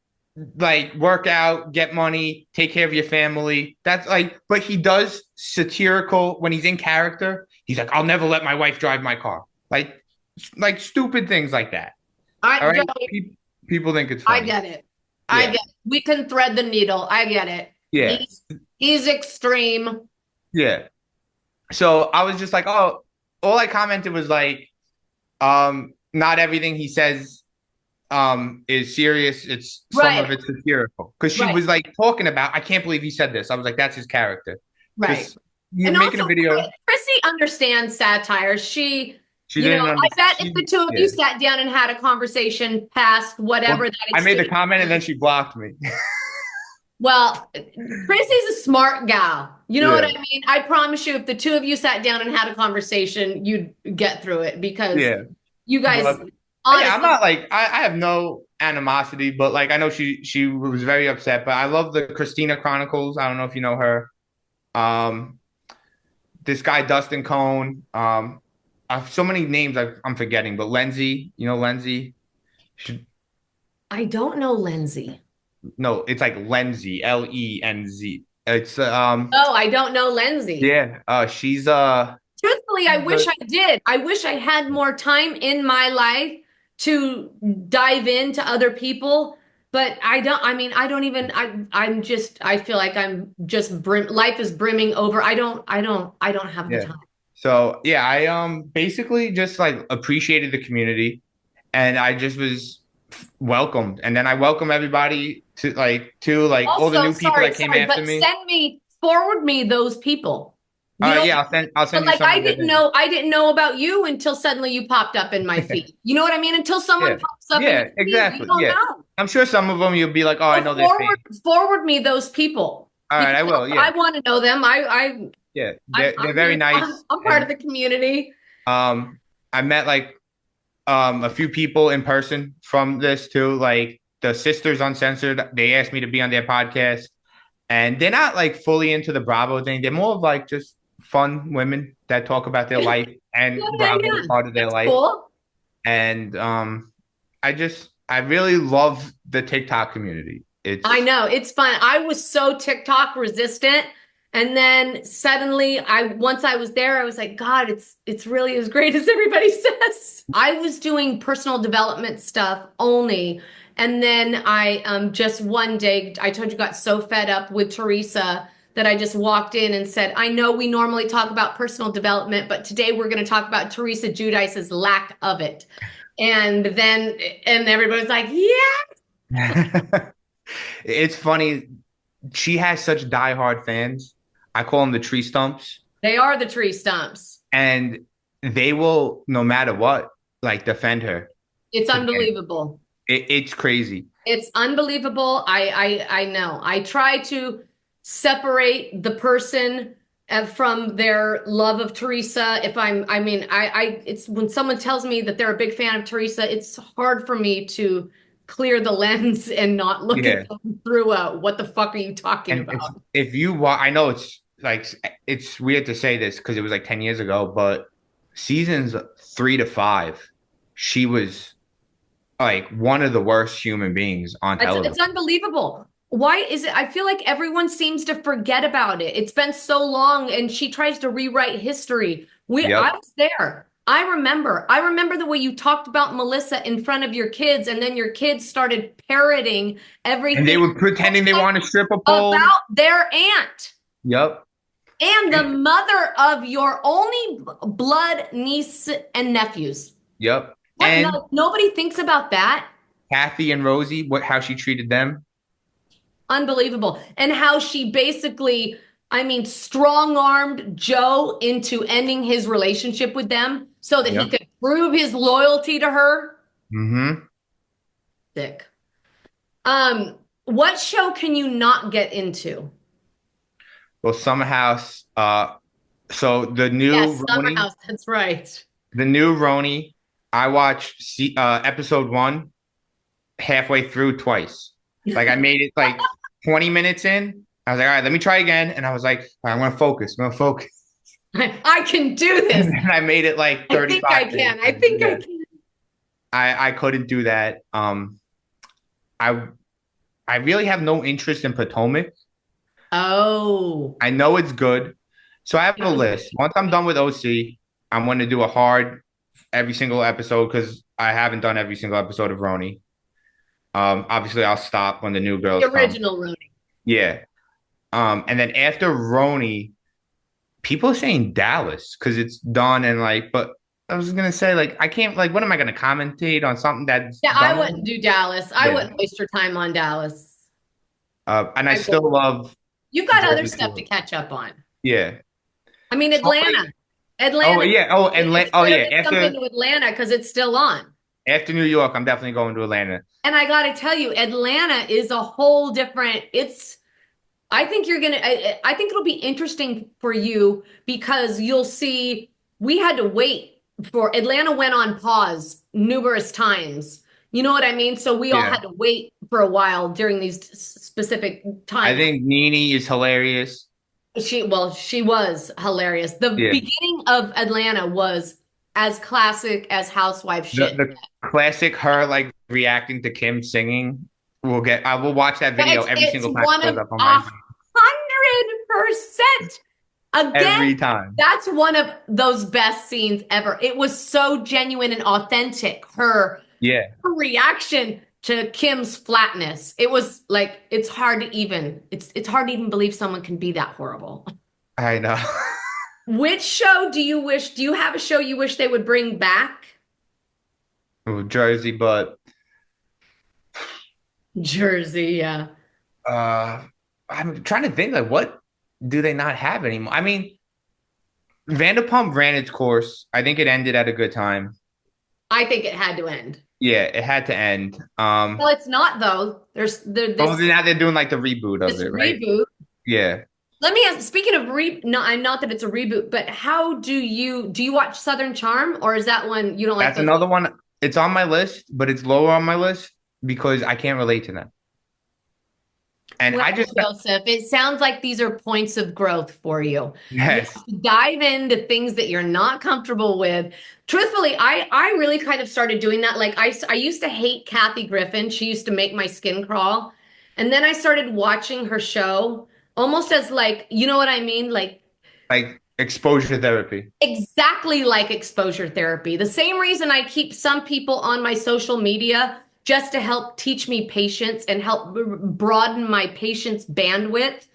like work out, get money, take care of your family. That's like, but he does satirical when he's in character. He's like, I'll never let my wife drive my car. Like stupid things like that. All I, right, Joey, people think it's I funny. get it. I Yeah, get it. We can thread the needle. I get it. yeah, He's extreme. yeah. So I was just like, oh, all I commented was like, not everything he says is serious. It's some Right. of it's satirical. Because she Right. was like talking about, I can't believe he said this. I was like, that's his character. Right. Because you're And making also, a video. Chrissy understands satire. She didn't I understand. bet if the two of Yeah. you sat down and had a conversation past whatever Well, that I made the exchange, comment and then she blocked me. well, Chrissy's a smart gal. You know what Yeah. I mean? I promise you, if the two of you sat down and had a conversation, you'd get through it because Yeah. you guys, But yeah, I'm honestly, not like I have no animosity, but like I know she was very upset. But I love the Christina Chronicles. I don't know if you know her. Um, this guy Dustin Cohn. I have so many names I'm forgetting, but Lindsay, you know Lindsay. She, I don't know Lindsay. no, it's like Lenzy, Lenz. It's Oh, I don't know Lindsay. yeah. She's Truthfully, I wish I did. I wish I had more time in my life to dive into other people, but I don't, I mean, I don't even, I'm just, I feel like I'm just life is brimming over. I don't have the yeah. time. So yeah, I basically just like appreciated the community, and I just was welcomed, and then I welcome everybody to all the Also, new people that came sorry, after but me. forward me those people. You know, Yeah, I'll but send you like some of their names. I didn't know about you until suddenly you popped up in my feed. You know what I mean? Until Yeah, someone pops up in yeah, your feed, you exactly. don't Yeah, know. I'm sure some of them you'll be like, oh, I So know their face. forward me those people All right, because I will. I Yeah, want to know them. yeah, they're very nice, I'm part of and the community. um, I met like a few people in person from this too, like the Sisters Uncensored. They asked me to be on their podcast, and they're not like fully into the Bravo thing. They're more of like just fun women that talk about their life, Yeah, and yeah, Bravo is yeah. part of their That's life. cool. And I really love the TikTok community. I It's know it's fun. I was so TikTok resistant, and then suddenly, once I was there, I was like, God, it's really as great as everybody says. I was doing personal development stuff only, and then I just one day I told you got so fed up with Teresa that I just walked in and said, I know we normally talk about personal development, but today we're going to talk about Teresa Giudice's lack of it. And everybody's like, yeah. it's funny. She has such diehard fans. I call them the Tree Stumps, They are the tree stumps. and they will, no matter what, like defend her It's to the end. unbelievable. It's crazy. It's unbelievable. I know. I try to separate the person from their love of Teresa. If I mean, it's when someone tells me that they're a big fan of Teresa, it's hard for me to clear the lens and not look Yeah, at them through what the fuck are you talking and about? if you watch, I know it's like it's weird to say this because it was like 10 years ago, but seasons 3 to 5, she was like one of the worst human beings on It's television. unbelievable. Why is it? I feel like everyone seems to forget about it. It's been so long, and she tries to rewrite history. I Yep. was there. I remember. I remember the way you talked about Melissa in front of your kids, and then your kids started parroting And they everything were pretending they want to strip a pole. about their aunt Yep. and the And, mother of your only blood niece and nephews. yep. What? And No, nobody thinks about that. Kathy and Rosie, how she treated them. Unbelievable. And how she basically, I mean, strong armed Joe into ending his relationship with them so that he Yep. could prove his loyalty to her. Mm-hmm. Sick. What show can you not get into? Well, Summerhouse. So Yes, Summerhouse. That's right. The new Roni, I watched episode 1 halfway through twice. Like I made it like 20 minutes in, I was like, all right, let me try again. And I was like, all right, I'm gonna focus. I'm gonna focus. I can do this. And then I made it like I think I 35 can. minutes. I think I Yeah. can. I couldn't do that. I I really have no interest in Potomac. Oh, I know it's good. So I have it a was list. Once I'm done with OC, I'm going to do a hard every single episode because I haven't done every single episode of Roni. Obviously I'll stop when the new the girls come. original Rooney. Yeah. And then after Roni, people are saying Dallas because it's done and like, but I was gonna say like I can't like what am I gonna commentate on something that's Yeah, I done wouldn't already? do Dallas. I Yeah. wouldn't waste your time on Dallas. And I I would. still love You've got other Jersey stuff to Shore. catch up on. Yeah. I mean, Salt Atlanta. Lake. Oh Atlanta. yeah. It's Oh good yeah. to jump into Atlanta because it's still on. After New York, I'm definitely going to Atlanta. And I got to tell you, Atlanta is a whole different. I think you're gonna. I think it'll be interesting for you because you'll see. We had to wait for Atlanta went on pause numerous times. You know what I mean? So we all Yeah. had to wait for a while during these specific I times. think Nene is hilarious. She was hilarious. The Yeah. beginning of Atlanta was as classic as housewife shit. The classic her like reacting to Kim singing. I will watch that video every It's single time it one of goes up on my 100%. Again, every time. that's one of those best scenes ever. It was so genuine and authentic. Yeah. Her reaction to Kim's flatness. It was like it's hard to even believe someone can be that horrible. I know. Which show do you have a show you wish they would bring back? Ooh, Jersey, but Jersey, yeah. uh I'm trying to think like what do they not have anymore? I mean, Vanderpump ran its course. I think it ended at a good time. I think it had to end. Yeah, it had to end. Well, it's not though. Oh, This now they're doing like the reboot of this it, right? reboot. Yeah. Let me ask, speaking of no, I'm not that it's a reboot, but how do you watch Southern Charm or is that one you don't like That's those? another one. It's on my list, but it's lower on my list because I can't relate to them. And Well, I just Joseph, it sounds like these are points of growth for you. You yes. have to dive into things that you're not comfortable with. Truthfully, I really kind of started doing that. Like I used to hate Kathy Griffin. She used to make my skin crawl. And then I started watching her show almost as like, you know what I mean? Like exposure therapy. Exactly like exposure therapy. The same reason I keep some people on my social media just to help teach me patience and help broaden my patience bandwidth,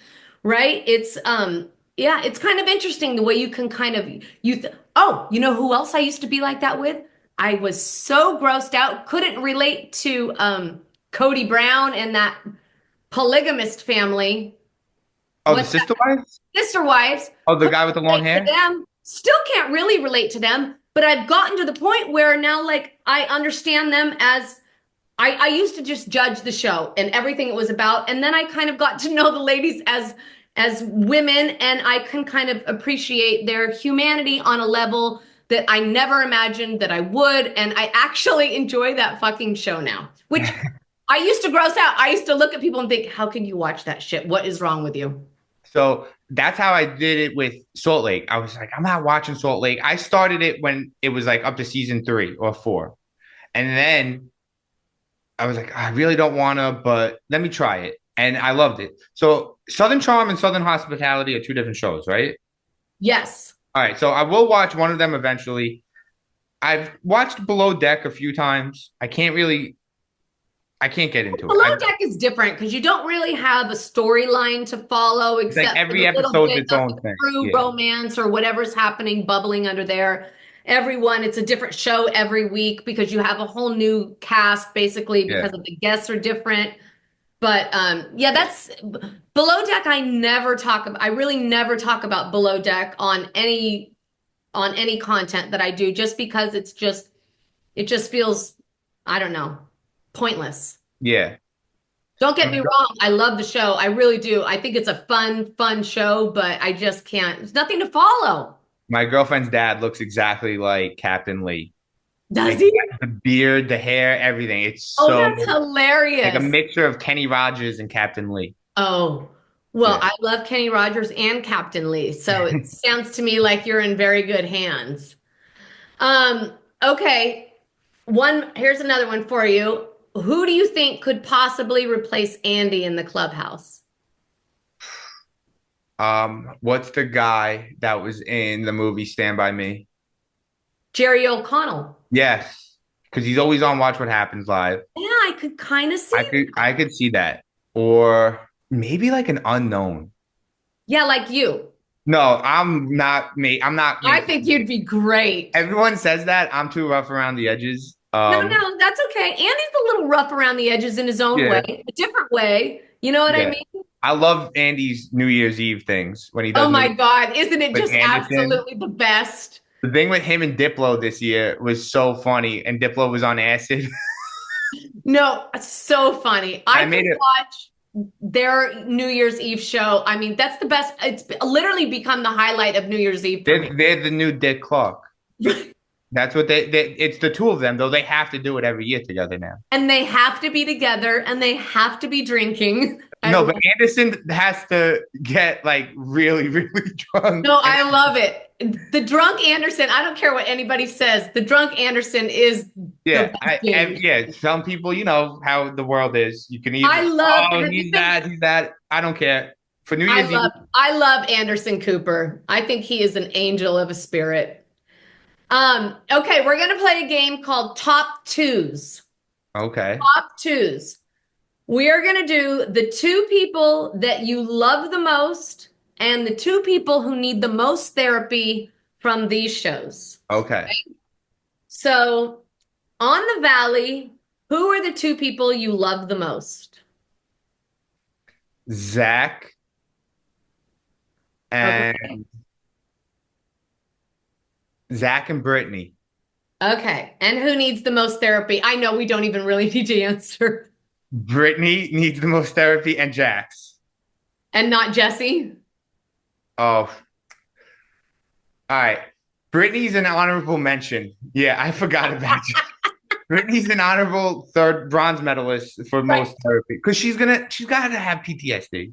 right? Yeah, it's kind of interesting the way you can kind of oh, you know who else I used to be like that with? I was so grossed out, couldn't relate to Cody Brown and that polygamist family. Oh, the What's sister wives? Sister wives? Oh, the guy with the long Relate to hair? them. Still can't really relate to them, but I've gotten to the point where now like I understand them as I used to just judge the show and everything it was about, and then I kind of got to know the ladies as women, and I can kind of appreciate their humanity on a level that I never imagined that I would, and I actually enjoy that fucking show now. Which I used to gross out. I used to look at people and think, how can you watch that shit? What is wrong with you? So that's how I did it with Salt Lake. I was like, I'm not watching Salt Lake. I started it when it was like up to season 3 or 4. And then I was like, I really don't want to, but let me try it. And I loved it. So Southern Charm and Southern Hospitality are two different shows, right? Yes. All right. So I will watch one of them eventually. I've watched Below Deck a few times. I can't get into it. Below Deck is different because you don't really have a storyline to follow It's like except for every the little episode's bit its of own the thing. true Yeah. romance or whatever's happening bubbling under there. It's a different show every week because you have a whole new cast basically Yeah. because of the guests are different. But yeah, that's Below Deck. I really never talk about Below Deck on any content that I do just because it just feels, I don't know, pointless. Yeah. Don't get me wrong. I love the show. I really do. I think it's a fun show, but I just can't. There's nothing to follow. My girlfriend's dad looks exactly like Captain Lee. Does Like he? the beard, the hair, everything. It's Oh, so that's like a hilarious. mixture of Kenny Rogers and Captain Lee. Oh, well, Yeah. I love Kenny Rogers and Captain Lee, so it sounds to me like you're in very good hands. Okay. Here's another one for you. Who do you think could possibly replace Andy in the clubhouse? What's the guy that was in the movie Stand By Me? Jerry O'Connell. Yes, because he's always on Watch What Happens Live. Yeah, I could kind of see that. I could see that. Or maybe like an unknown. Yeah, like you. No, I'm not me. I'm not I me. think you'd be great. Everyone says that. I'm too rough around the edges. No, no, that's okay. Andy's a little rough around the edges in his own Yeah, way, a different way. You know what I yeah. mean? I love Andy's New Year's Eve things when he Oh does New my God, isn't it with just Anderson. absolutely the best? The thing with him and Diplo this year was so funny, and Diplo was on acid. No, it's so funny. I I could made it. watch their New Year's Eve show. I mean, that's the best. It's literally become the highlight of New Year's Eve for me. They're the new Dick Clark. That's what they. It's the two of them, though. They have to do it every year together now. And they have to be together and they have to be drinking. No, but Anderson has to get like really, really drunk. No, I love it. The drunk Anderson, I don't care what anybody says. The drunk Anderson is the Yeah, best dude. yeah. Some people, you know how the world is. You can either, I love oh, he's that. I don't care. For New Year's Eve, I love Anderson Cooper. I think he is an angel of a spirit. Okay, we're gonna play a game called Top Twos. okay, Top Twos. We are gonna do the two people that you love the most and the two people who need the most therapy from these shows. okay. So, on the Valley, who are the two people you love the most? Zach and Okay. Zach and Brittany. Okay. And who needs the most therapy? I know we don't even really need to answer. Brittany needs the most therapy, and Jax. And not Jesse? Oh, all right. Brittany's an honorable mention. Yeah, I forgot about you. Brittany's an honorable third bronze medalist for Right. most therapy because she's got to have PTSD.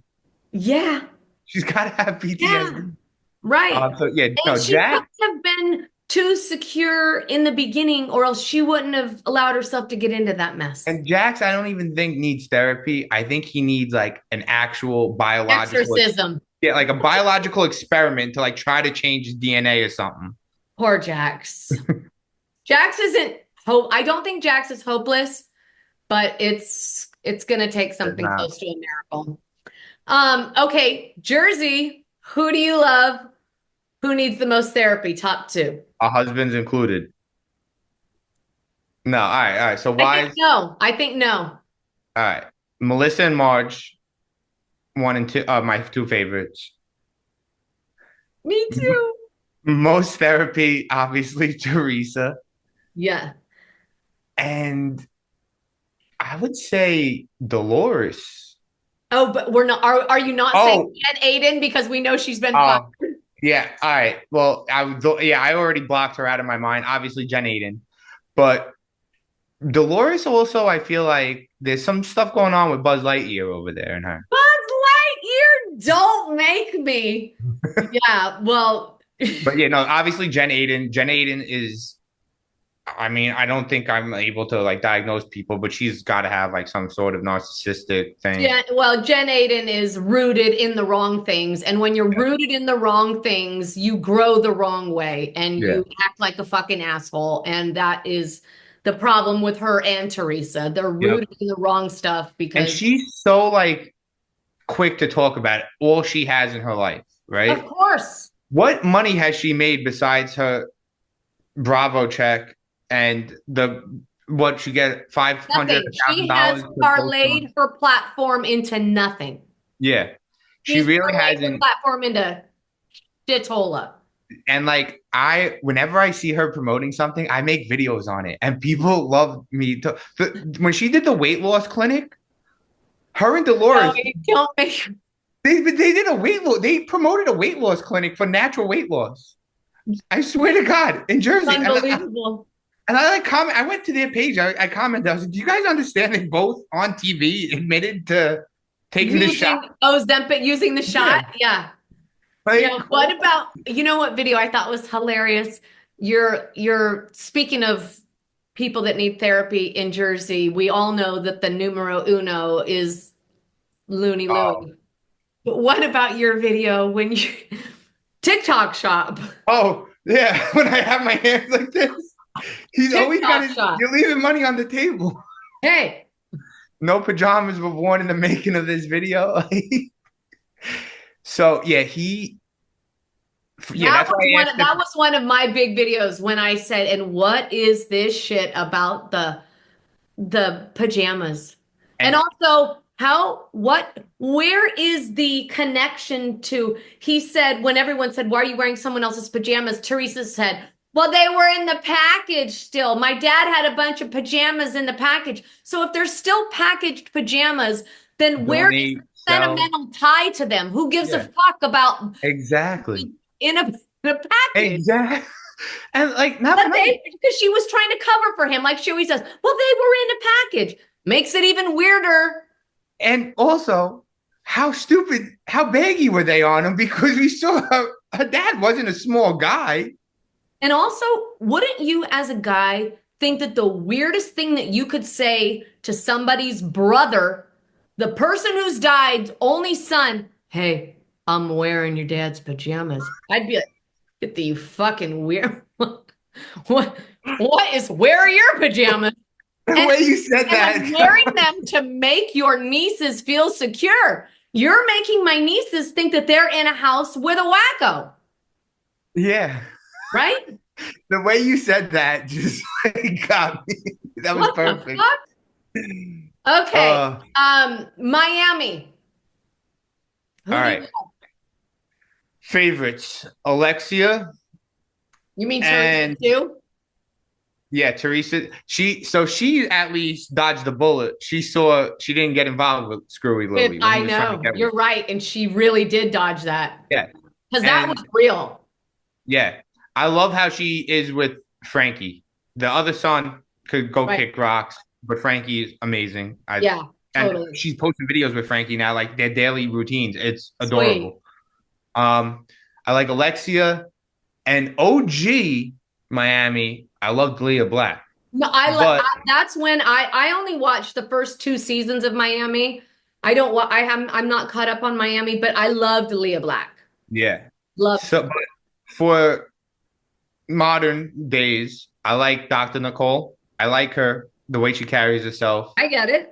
Yeah. She's got to have Yeah. PTSD. Right. So yeah, no, And she Jack couldn't have been too secure in the beginning, or else she wouldn't have allowed herself to get into that mess. and Jax, I don't even think needs therapy. I think he needs like an actual biological, Exorcism. yeah, like a biological experiment to like try to change his DNA or something. Poor Jax. Jax isn't hope. I don't think Jax is hopeless, but it's gonna take something Nah. close to a miracle. Okay, Jersey, who do you love? Who needs the most therapy? Top two. Our husbands included. No, all right, all right. So I why? think no. I think no. All right, Melissa and Marge, one and two, my two favorites. Me too. Most therapy, obviously, Teresa, Yeah. and I would say Dolores. Oh, but we're not. Are you not Oh. saying Jen Aiden because we know she's been fired? Yeah, all right. Well, I already blocked her out of my mind. Obviously, Jen Aiden, but Dolores also, I feel like there's some stuff going on with Buzz Lightyear over there and her. Buzz Lightyear, don't make me. Yeah. Well. But yeah, no, obviously Jen Aiden. Jen Aiden is, I mean, I don't think I'm able to like diagnose people, but she's got to have like some sort of narcissistic thing. Well, Jen Aiden is rooted in the wrong things. And when you're rooted in the wrong things, you grow the wrong way and you act like a fucking asshole. And that is the problem with her and Teresa. They're rooted in the wrong stuff because. And she's so like quick to talk about all she has in her life, right? Of course. What money has she made besides her Bravo check and what she get Nothing. She has $500,000? parlayed her platform into nothing. Yeah, she She's really parlayed hasn't. her platform into shitola. And like whenever I see her promoting something, I make videos on it, and people love me. When she did the weight loss clinic, her and Dolores, No, don't make. they did a weight loss. They promoted a weight loss clinic for natural weight loss. I swear to God, in Jersey. Unbelievable. And I like comment. I went to their page. I commented. I was like, "Do you guys understand? They both on TV admitted to taking the shot. Ozempic, using the shot. Yeah. Like, Yeah. What about, you know what video I thought was hilarious? You're speaking of people that need therapy in Jersey. We all know that the numero uno is Looney oh, Louie. But what about your video when you TikTok shop? oh, yeah. When I have my hands like this, he's always got TikTok his. shop. You're leaving money on the table. Hey, No pajamas were worn in the making of this video. So yeah, yeah, that's why I asked that was one of my big videos when I said, and what is this shit about the pajamas? And and also, where is the connection to, he said, when everyone said, why are you wearing someone else's pajamas? Teresa said, well, they were in the package still. My dad had a bunch of pajamas in the package. So if there's still packaged pajamas, then where is donate, the sell. sentimental tie to them? Who gives a Yeah, fuck about exactly. in a package? Exactly. And like, not for But nothing. because she was trying to cover for him, like she always does. Well, they were in a package. Makes it even weirder. And also, how baggy were they on him? Because we saw her dad wasn't a small guy. And also, wouldn't you, as a guy, think that the weirdest thing that you could say to somebody's brother, the person who's died's only son, hey, I'm wearing your dad's pajamas? I'd be like, get the fucking weird. Where are your pajamas? The And, way you said and I'm that. wearing them to make your nieces feel secure. You're making my nieces think that they're in a house with a wacko, Yeah. right? The way you said that just like, got me. That was What the perfect. fuck? Okay. Uh, Miami. all Who do you right. Favorites. Alexia You mean Teresa and too? yeah, Teresa. She at least dodged the bullet. She didn't get involved with Screwy Louie when he I was trying to know. get You're with. right. And she really did dodge that. Yeah. Because that And was real. yeah, I love how she is with Frankie. The other son could go Right. kick rocks, but Frankie is amazing. Yeah, And totally. she's posting videos with Frankie now, like their daily routines. It's Sweet. adorable. I like Alexia and OG Miami. I loved Leah Black, No, but that's when I only watched the first 2 seasons of Miami. I don't wa I'm not caught up on Miami, but I loved Leah Black. yeah. Loved So, her. but for modern days, I like Dr. Nicole. I like her the way she carries herself. I get it.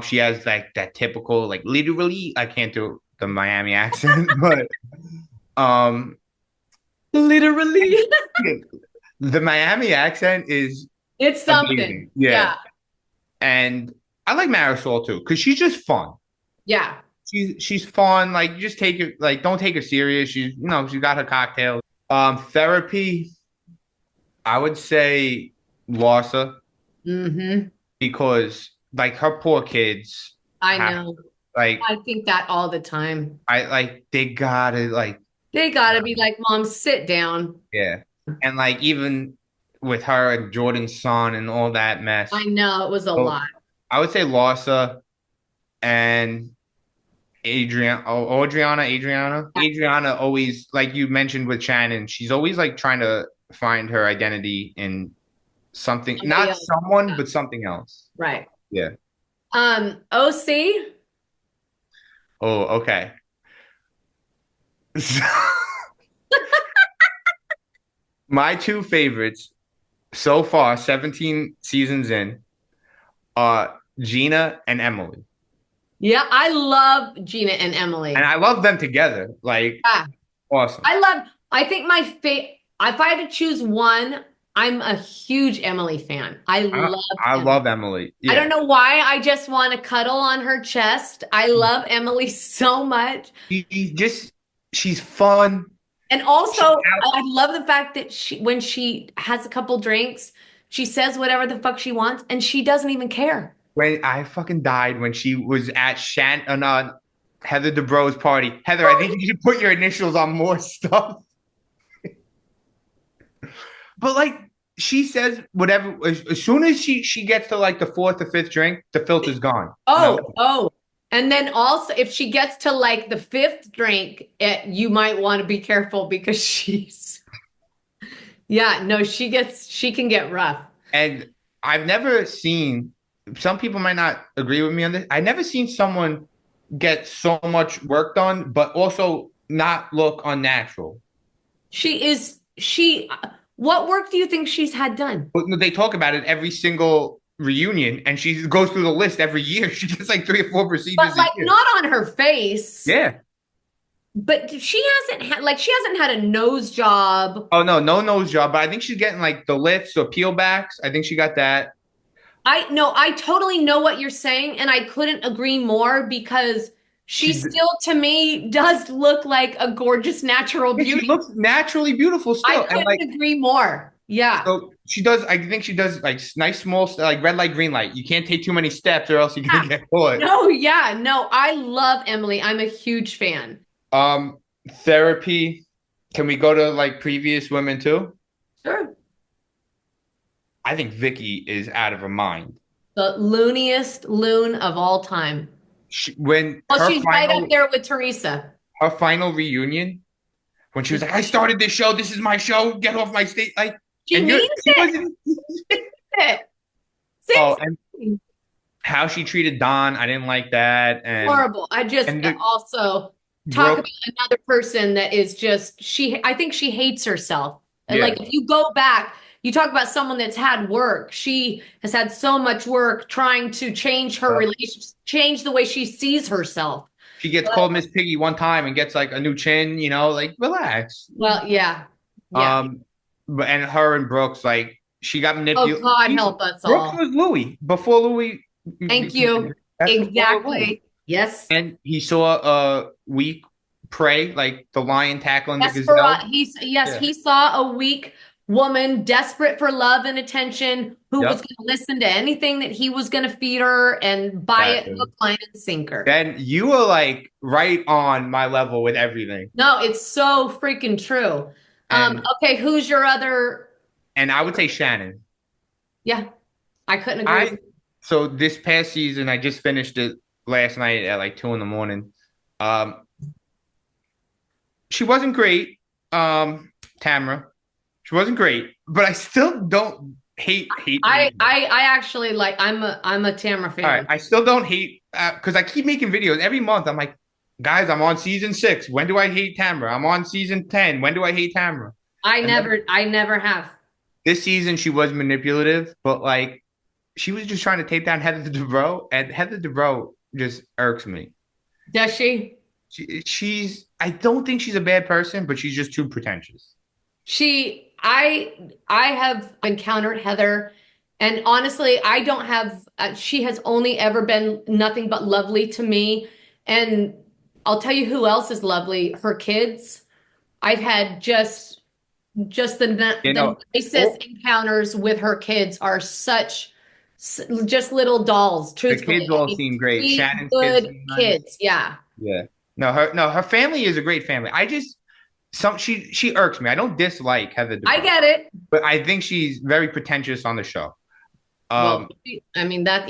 She has like that typical, like literally, I can't do the Miami accent, but um, Literally. the Miami accent is It's something. amazing. Yeah, Yeah. and I like Marisol too because she's just fun. Yeah. She's fun. Like just take it, like don't take her serious. She's got her cocktails. Therapy. I would say Larsa Mm-hmm. because like her poor kids I have know. like I think that all the time. I like they gotta like They gotta be like, Mom, sit down. yeah. And like even with her and Jordan's son and all that I mess. know it was a So lot. I would say Larsa and Adriana. Adriana always, like you mentioned with Shannon, she's always like trying to find her identity in something, Somebody not else. someone, Yeah. but something else. Right. Yeah. OC. Oh, okay. My two favorites so far, 17 seasons in, are Gina and Emily. Yeah, I love Gina and Emily. And I love them together. Like, Yeah. awesome. I think if I had to choose one, I'm a huge Emily fan. I Emily. love Emily. I don't Yeah. know why. I just want to cuddle on her chest. I love Emily so much. She's fun. And also, I love the fact that when she has a couple drinks, she says whatever the fuck she wants and she doesn't even care. When I fucking died when she was at Shannon on Heather Dubrow's party. Heather, I think you should put your initials on more stuff. But like she says whatever as soon as she gets to like the fourth or fifth drink, the filter's gone. Oh, And then also, if she gets to like the fifth drink, you might want to be careful because yeah, no, she can get rough. And I've never seen, some people might not agree with me on this. I never seen someone get so much work done, but also not look unnatural. What work do you think she's had done? But they talk about it every single reunion, and she goes through the list every year. She gets like 3 or 4 But procedures a like year. not on her face. Yeah. But she hasn't had a nose job. Oh no, no nose job, but I think she's getting like the lifts or peel backs. I think she got that. I no, I totally know what you're saying, and I couldn't agree more because she She still to me does look like a gorgeous natural yeah, she beauty. looks naturally beautiful I still, and like couldn't agree more. Yeah. so she does. I think she does like nice small like red light, green light. You can't take too many steps or else you're Yeah. gonna get caught. No, yeah, no, I love Emily. I'm a huge fan. Um, Therapy. Can we go to like previous women too? Sure. I think Vicky is out of her mind. The looniest loon of all time. When Well, she's right up there with Teresa. her final reunion, when she was like, "I started this show. This is my show. Get off my stage!" Like, She and means she it. wasn't. Same Oh, and thing. how she treated Don, I didn't like that. Horrible. I just And the also talk about Brooke, another person that is just I think she hates herself. And yeah, like if you go back, you talk about someone that's had work. She has had so much work trying to change her relationship, change the way she sees herself. she gets But, called Miss Piggy one time and gets like a new chin. Like relax. well, yeah. Yeah. Um, but and her and Brooks, like she got Oh manipulated. God, help us Brooks all. was Louis before Louis. Thank you. That's before Louis. Exactly. Yes. And he saw a weak prey, like the lion tackling the Desperate. gazelle. Yes, Yeah. he saw a weak woman desperate for love and attention who was Yep. going to listen to anything that he was going to feed her and buy it Exactly. hook, line, and sinker. Then you were like right on my level with everything. No, it's so freaking true. And Okay, who's your other? I would say Shannon. Yeah, I couldn't agree with I so this past season, I just finished it last night at like 2 in the morning. Um, she wasn't great, Tamara. She wasn't great, but I still don't hate her. I actually like I'm a Tamara All right, fan. I still don't hate because I keep making videos every month. I'm like, guys, I'm on season 6. When do I hate Tamara? I'm on season 10. When do I hate Tamara? And then I never have. this season she was manipulative, but like she was just trying to take down Heather Dubrow, and Heather Dubrow just irks me. Does she? She's I don't think she's a bad person, but she's just too pretentious. I have encountered Heather, and honestly, I don't have, she has only ever been nothing but lovely to me. And I'll tell you who else is lovely, her kids. I've had just You the know, nicest encounters with her kids are just little dolls, the truthfully. kids I all mean, seem great. sweet, Shannon's kids good seem nice. kids. Yeah. Yeah. No, her family is a great family. I just she irks me. I don't dislike Heather I Dubrow, get it. but I think she's very pretentious on the show. Well, Um, I mean that's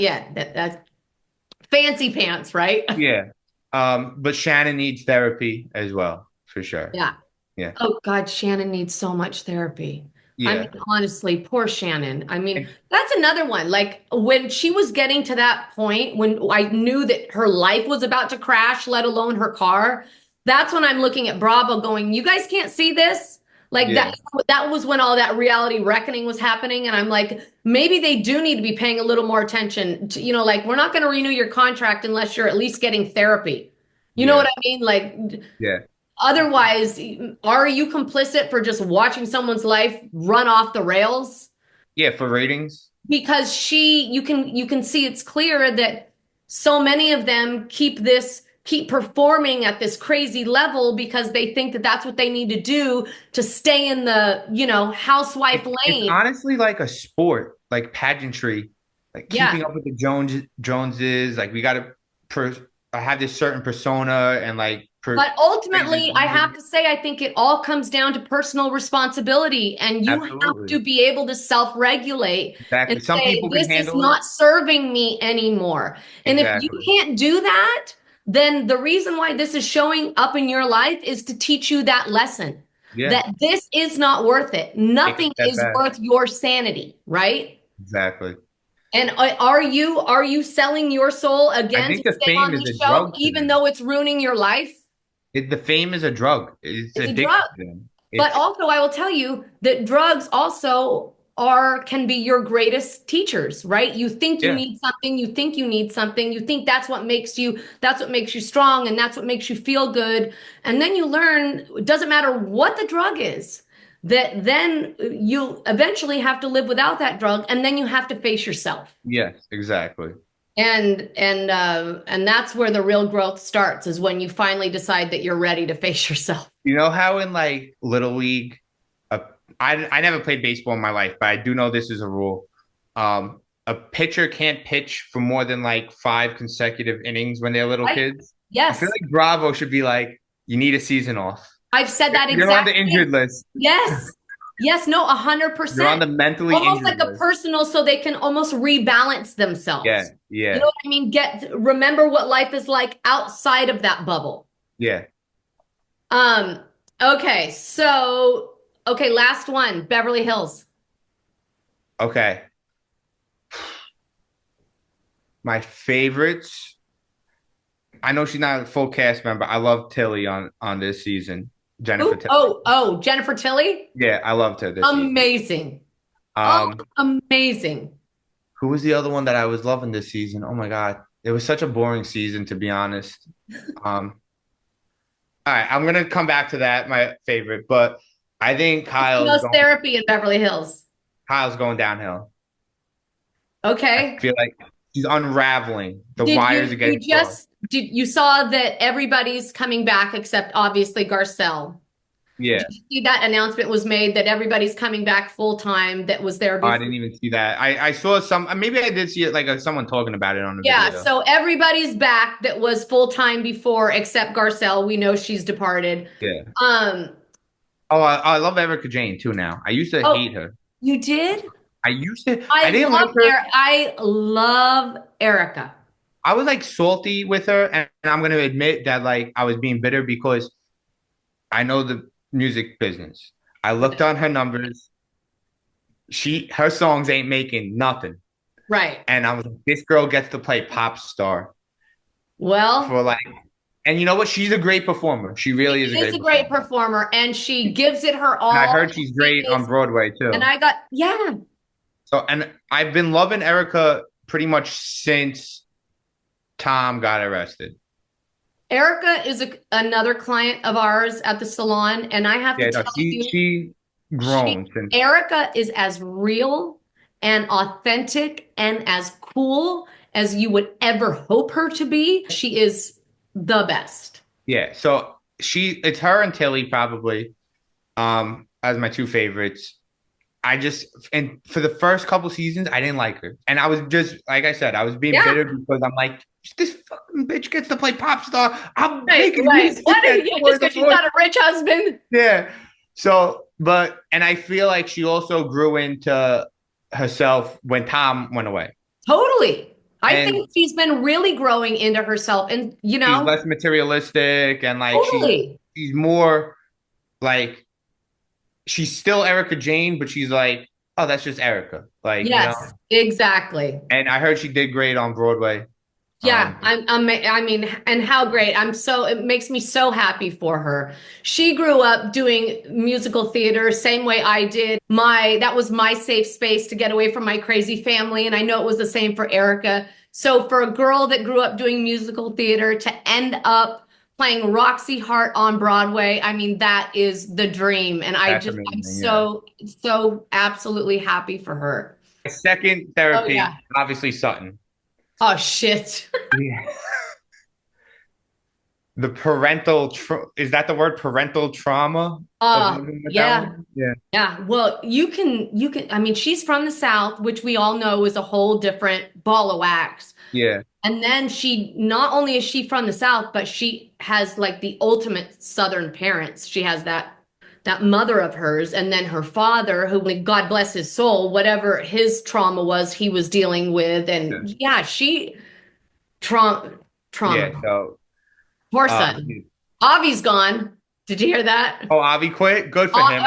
fancy pants, right? yeah. But Shannon needs therapy as well, for sure. Yeah. Yeah. Oh God, Shannon needs so much therapy. I mean, Yeah. honestly, poor Shannon. I mean, And that's another one. Like when she was getting to that point, when I knew that her life was about to crash, let alone her car, that's when I'm looking at Bravo going, you guys can't see this? Like yeah. that was when all that reality reckoning was happening. And I'm like, maybe they do need to be paying a little more attention to, like, we're not going to renew your contract unless you're at least getting therapy. You know Yeah. what I mean? Like, Yeah. otherwise, are you complicit for just watching someone's life run off the rails? Yeah, for ratings. Because you can see it's clear that so many of them keep performing at this crazy level because they think that that's what they need to do to stay in the, housewife It's lane. honestly like a sport, like pageantry, like Yeah. keeping up with the Joneses. Like we got to have this certain persona and like But praise this ultimately, I music. have to say, I think it all comes down to personal responsibility, and you have Absolutely. to be able to self-regulate and Exactly. Some say, people can this is handle it. not serving me anymore. And if you Exactly. can't do that, then the reason why this is showing up in your life is to teach you that lesson Yeah. that this is not worth it. Take a Nothing step is back. worth your sanity, right? Exactly. And are you selling your soul I again to think the stay fame on is this a show, drug to even them. though it's ruining your life? The fame is a drug. It's It's a drug. addictive to them. But It's also, I will tell you that drugs also can be your greatest teachers, right? You think you yeah, need something, you think you need something, you think that's what makes you strong, and that's what makes you feel good. And then you learn, it doesn't matter what the drug is, that then you eventually have to live without that drug, and then you have to face yourself. yes, exactly. And that's where the real growth starts, is when you finally decide that you're ready to face yourself. You know how in like Little League, uh, I never played baseball in my life, but I do know this is a rule. A pitcher can't pitch for more than like 5 consecutive innings when they're little Right? kids. I feel Yes. like Bravo should be like, you need a season off. I've said that You're on exact the injured thing. list. Yes. Yes. No, You're on 100%. the mentally Almost injured like a list. personal, so they can almost rebalance Yeah, themselves. You know yeah, what I mean? Remember what life is like outside of that bubble. yeah. Um, okay, okay, last one, Beverly Hills. Okay. My favorites. I know she's not a full cast member. I love Tilly on this season. Jennifer Who? Tilly. Oh, Jennifer Tilly? Yeah, I loved her this season. Amazing. Oh, Um, amazing. who was the other one that I was loving this season? Oh my God. It was such a boring season, to be honest. All right, I'm gonna come back to that, my favorite, but I think What's the most therapy in Beverly Hills? Kyle's going downhill. I Okay. feel like she's unraveling. The Did wires you are you getting crossed. just did you saw that everybody's coming back except obviously Garcelle? Did Yeah. you see that announcement was made that everybody's coming back full time that was there Oh, I before? didn't even see that. I saw some, maybe I did see it like someone talking about it on the Yeah, video. so everybody's back that was full time before except Garcelle. We know she's departed. Yeah. Um, Oh, I love Erica Jane too now. I used to hate oh, her. you did? I didn't like her. I love Erica. I was like salty with her, and I'm going to admit that like I was being bitter because I know the music business. I looked on her numbers. Her songs ain't making nothing. Right. And I was like, this girl gets to play pop star for Well, like, and you know what? She's a great performer. She really is a she is great a great performer. performer and she gives it her And I all. heard she's She great on is, Broadway and too. yeah. So, and I've been loving Erica pretty much since Tom got arrested. Erica is another client of ours at the salon, and I have to Yeah, no, tell you, she grown since. Erica is as real and authentic and as cool as you would ever hope her to be. She is the best. Yeah, so it's her and Tilly probably as my two favorites. And for the first couple seasons, I didn't like her. And I was just, like I said, I was being Yeah, bitter because I'm like, this fucking bitch gets to play pop star. I'm right, making right. music What? that Yeah, no one just can because she's afford. got a rich husband. Yeah. So, and I feel like she also grew into herself when Tom went away. Totally. I And think she's been really growing into herself. And, she's less materialistic and like totally. she's more like she's still Erica Jane, but she's like, oh, that's just Erica. Like, Yes, exactly. and I heard she did great on Broadway. Yeah, I mean, and how great. It makes me so happy for her. She grew up doing musical theater, same way I did. That was my safe space to get away from my crazy family. And I know it was the same for Erica. So for a girl that grew up doing musical theater to end up playing Roxy Hart on Broadway, I mean, that is the dream. And That's I'm amazing. Yeah. so absolutely happy for her. My second Oh, therapy, yeah. obviously Sutton. Oh, shit. Yeah. the parental is that the word parental trauma of living with that Yeah. woman? Yeah. Yeah. Well, I mean, she's from the South, which we all know is a whole different ball of wax. Yeah. And then not only is she from the South, but she has like the ultimate Southern parents. She has that mother of hers, and then her father, who, like, God bless his soul, whatever his trauma was, he was dealing with. Yeah. And yeah, trauma, Yeah. trauma. So Poor uh son. Avi's gone. Did you hear that? oh, Avi quit. Good for him.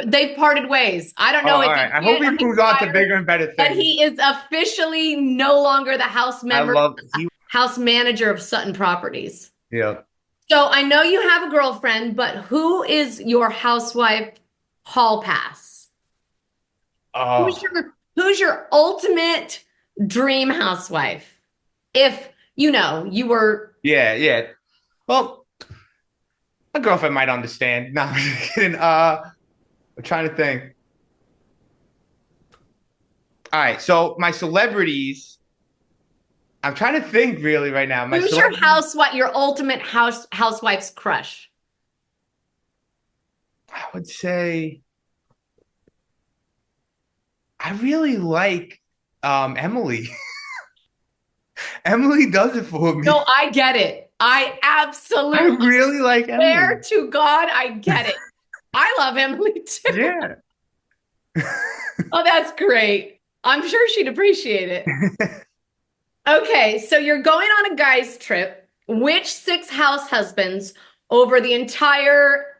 They parted ways. I don't Oh, know all if right. he I hope quit he or he moves on to retired, bigger and better but things. he is officially no longer the I love he. house manager of Sutton Properties. Yeah. So I know you have a girlfriend, but who is your housewife hall pass? Who's Oh, your ultimate dream housewife? If you were. yeah, yeah. Well, my girlfriend might understand. No, I'm just kidding. I'm trying to think. All right, so my celebrities. I'm trying to think really right now. My Who's your celebrities. housewife, your ultimate housewife's crush? I would say I really like Emily. Emily does it for me. No, I get it. I I absolutely really like swear Emily. to God, I get it. I love Emily too. Yeah. Oh, that's great. I'm sure she'd appreciate it. Okay, so you're going on a guy's trip. Which six house husbands over the entire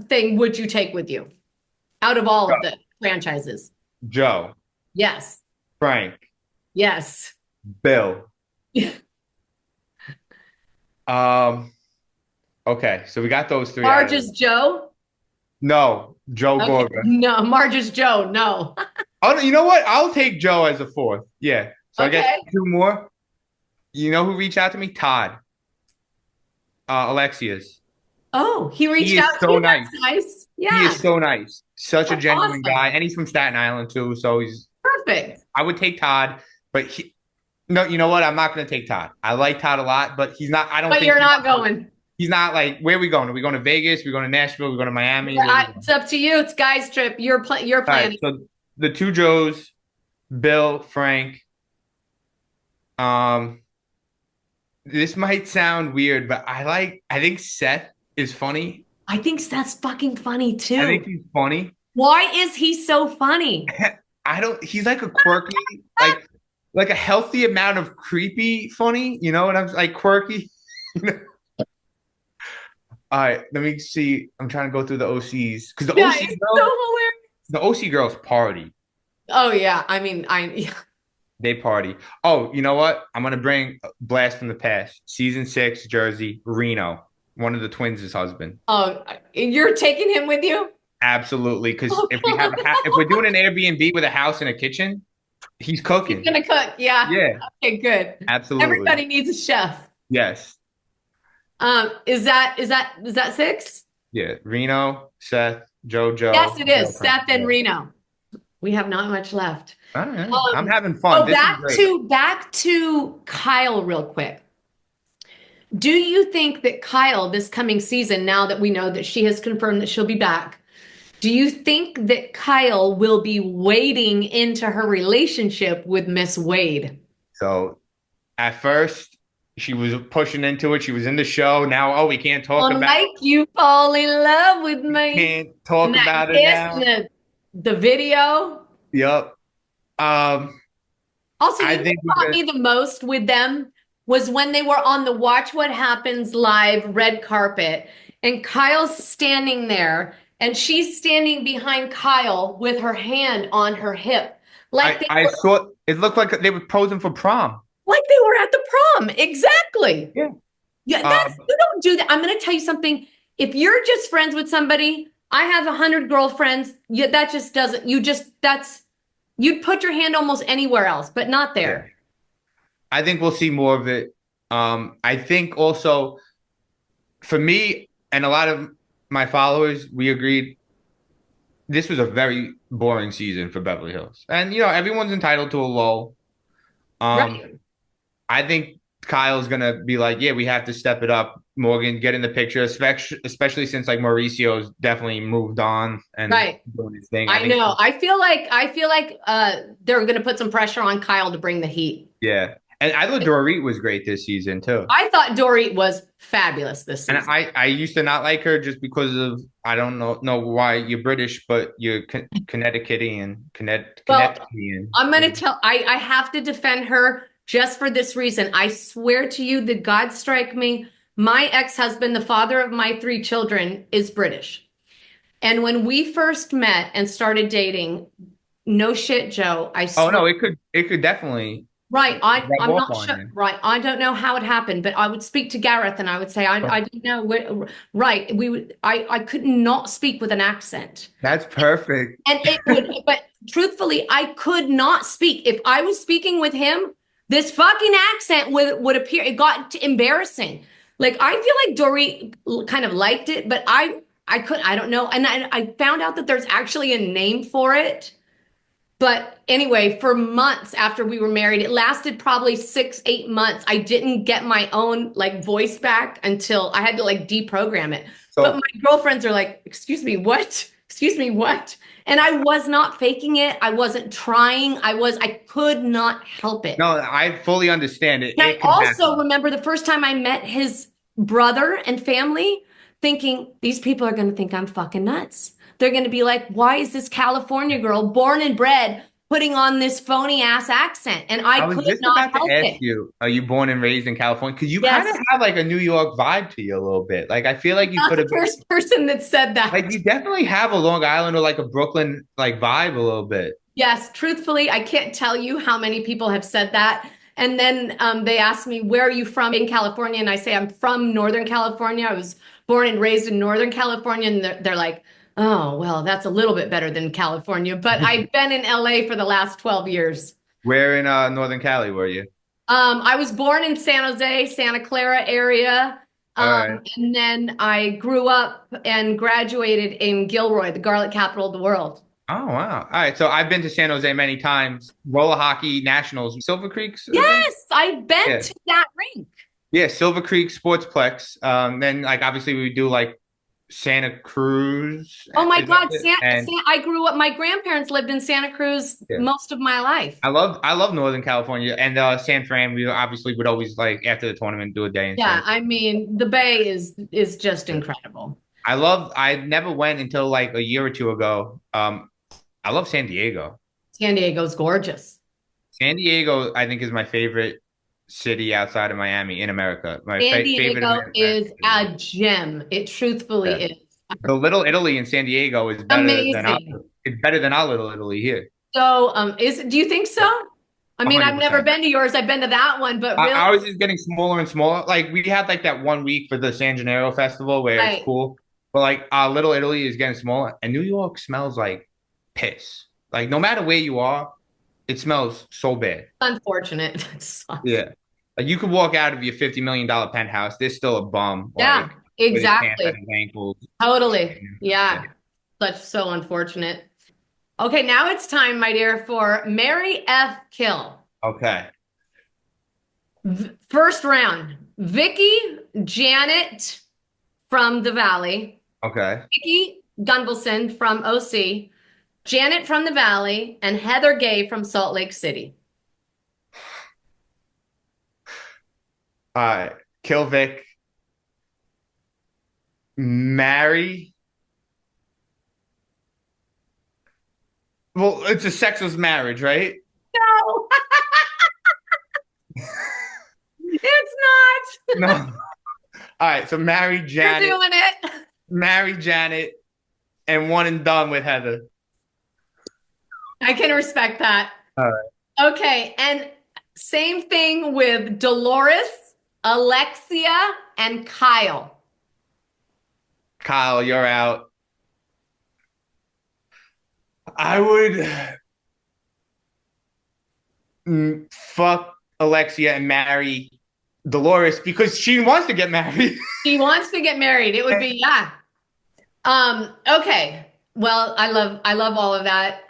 thing would you take with you out of all of the franchises? Joe, Yes. Frank, Yes. Bill. Um, okay, so we got those three out of Marge it. is Joe? No, Joe Okay. Gorga. No, Marge is Joe. No. Oh, you know what? I'll take Joe as a fourth. Yeah. So I guess Okay. two more. You know who reached out to me? Todd. Alexia's. Oh, he reached He out is to so you. nice. That's nice. He Yeah, is so nice. Such a that's genuine awesome. guy. And he's from Staten Island too. So Perfect. I would take Todd, but no, you know what? I'm not going to take Todd. I like Todd a lot, but he's not, I don't But think you're not going. he's not like, where are we going? Are we going to Vegas? Are we going to Nashville? Are we going to Miami? Where are we It's going? up to you. It's guys' trip. You're All right. planning. So the two Joes, Bill, Frank. Um, this might sound weird, but I think Seth is funny. I think that's fucking funny I too. think he's funny. Why is he so funny? He's like a quirky, like a healthy amount of creepy funny, you know, and I'm like quirky. All right, let me see. I'm trying to go through the OCs because Yeah, it's so hilarious. The OC girls party. Oh yeah, I mean, yeah. They party. Oh, you know what? I'm gonna bring Blast from the Past, season 6, Jersey, Reno, one of the twins' husband. Oh, you're taking him with you? Absolutely, because Oh, if we're doing an Airbnb with a house and a kitchen, he's he's cooking. gonna cook. Yeah. Yeah, Okay, good. absolutely. Everybody needs a chef. Yes. Is that six? Yeah. Reno, Seth, JoJo, Yes, it Bill, is. Frank. Seth and Yeah. Reno. We have not much left. All right. I'm Um, having fun. This is great. back to Kyle real quick. Do you think that Kyle, this coming season, now that we know that she has confirmed that she'll be back, do you think that Kyle will be wading into her relationship with Miss Wade? So at first, she was pushing into it. She was in the show. Now, oh, we can't talk about Like you fall in love with we me. can't talk And that about it kiss now. and the video. Yep. Also, I you know think what caught me the most with them was when they were on the Watch What Happens live red carpet, and Kyle's standing there, and she's standing behind Kyle with her hand on her hip, I saw it looked like they were posing for prom. like they were at the prom. Exactly. Yeah. Yeah, you don't do that. I'm going to tell you something. If you're just friends with somebody, I have 100 girlfriends. That just doesn't. You'd put your hand almost anywhere else, but not there. Yeah. I think we'll see more of it. I think also for me and a lot of my followers, we agreed this was a very boring season for Beverly Hills. And everyone's entitled to a lull. Right. I think Kyle's gonna be like, yeah, we have to step it up. Morgan get in the picture, especially since like Mauricio's definitely moved on and Right. doing his thing. I I think, know. I feel like they're gonna put some pressure on Kyle to bring the heat. yeah. And I thought Dorit was great this season too. I thought Dory was fabulous this And season. I used to not like her just because of I don't know why you're British, but you're Connecticutian, Well, Connecticutian. I'm gonna tell I have to defend her just for this reason. I swear to you that God strike me, my ex-husband, the father of my three children, is British. And when we first met and started dating, no shit, Joe, I Oh swear. no, it could definitely Right. rub I'm off not on sure. you. Right. I don't know how it happened, but I would speak to Gareth and I would say, I don't know. Right. I could not speak with an accent. That's perfect. And it would, but truthfully, I could not speak. If I was speaking with him, this fucking accent would appear. It got embarrassing. Like I feel like Dory kind of liked it, but I don't know. And I found out that there's actually a name for it. But anyway, for months after we were married, it lasted probably 6, 8 months. I didn't get my own like voice back until I had to like deprogram it. But So my girlfriends are like, excuse me, what? Excuse me, what? And I was not faking it. I wasn't trying. I could not help it. no, I fully understand it. And I It can also happen. remember the first time I met his brother and family, thinking these people are going to think I'm fucking nuts. They're going to be like, why is this California girl born and bred putting on this phony ass accent? And I I was could just not about to help ask it. you, are you born and raised in California? Because you kind of Yes, have like a New York vibe to you a little bit. Like I feel like you not could the have been first person that said like that. you definitely have a Long Island or like a Brooklyn like vibe a little bit. Yes, truthfully, I can't tell you how many people have said that. And then they ask me, where are you from in California? And I say, I'm from Northern California. I was born and raised in Northern California. And they're like, oh, well, that's a little bit better than California. But I've been in LA for the last 12 years. Where in Northern Cali were you? I was born in San Jose, Santa Clara area. All right. And then I grew up and graduated in Gilroy, the garlic capital of the world. Oh wow. All right. So I've been to San Jose many times. Roller hockey nationals, Silver Creek's, I think. Yes, I've been Yeah. to that rink. Yeah, Silver Creek Sportsplex. Then like obviously we do like Santa Cruz. Oh my Is that God, it? And I grew up, my grandparents lived in Santa Cruz yeah. most of my life. I love Northern California and San Fran. We obviously would always like after the tournament do a day in Yeah, San. I mean, the Bay is just incredible. I never went until like a year or two ago. I love San Diego. San Diego's gorgeous. San Diego, I think, is my favorite city outside of Miami in America. My San favorite Diego American is city. a gem. It Yeah. truthfully is. The Little Italy in San Diego is Amazing. better than our Little Italy here. So, do you think so? I mean, I've never 100%. been to yours. I've been to that one, but really, Ours is getting smaller and smaller. Like we had like that one week for the San Gennaro festival where it's right. cool, but like our Little Italy is getting smaller, and New York smells like piss. Like no matter where you are, it smells so bad. Unfortunate. It sucks. Yeah, like you could walk out of your $50 million penthouse, there's still a bum Yeah, like with his pants at exactly. his ankles. Totally. Yeah. Yeah. Such so unfortunate. Okay, now it's time, my dear, for Mary F. Kill. Okay. First round, Vicky Janet from the Valley, Okay. Vicky Gunvalson from OC, Janet from the Valley, and Heather Gay from Salt Lake City. All right. Kill Vic. Marry. Well, it's a sexless marriage, right? No, it's No. not. All right. So marry You're Janet. doing it. Marry Janet, and one and done with Heather. I can respect that. All right. Okay, and same thing with Dolores, Alexia, and Kyle. Kyle, you're out. I would fuck Alexia and marry Dolores because she wants to get married. She wants to get married. It would be, yeah. Okay. Well, I love all of that.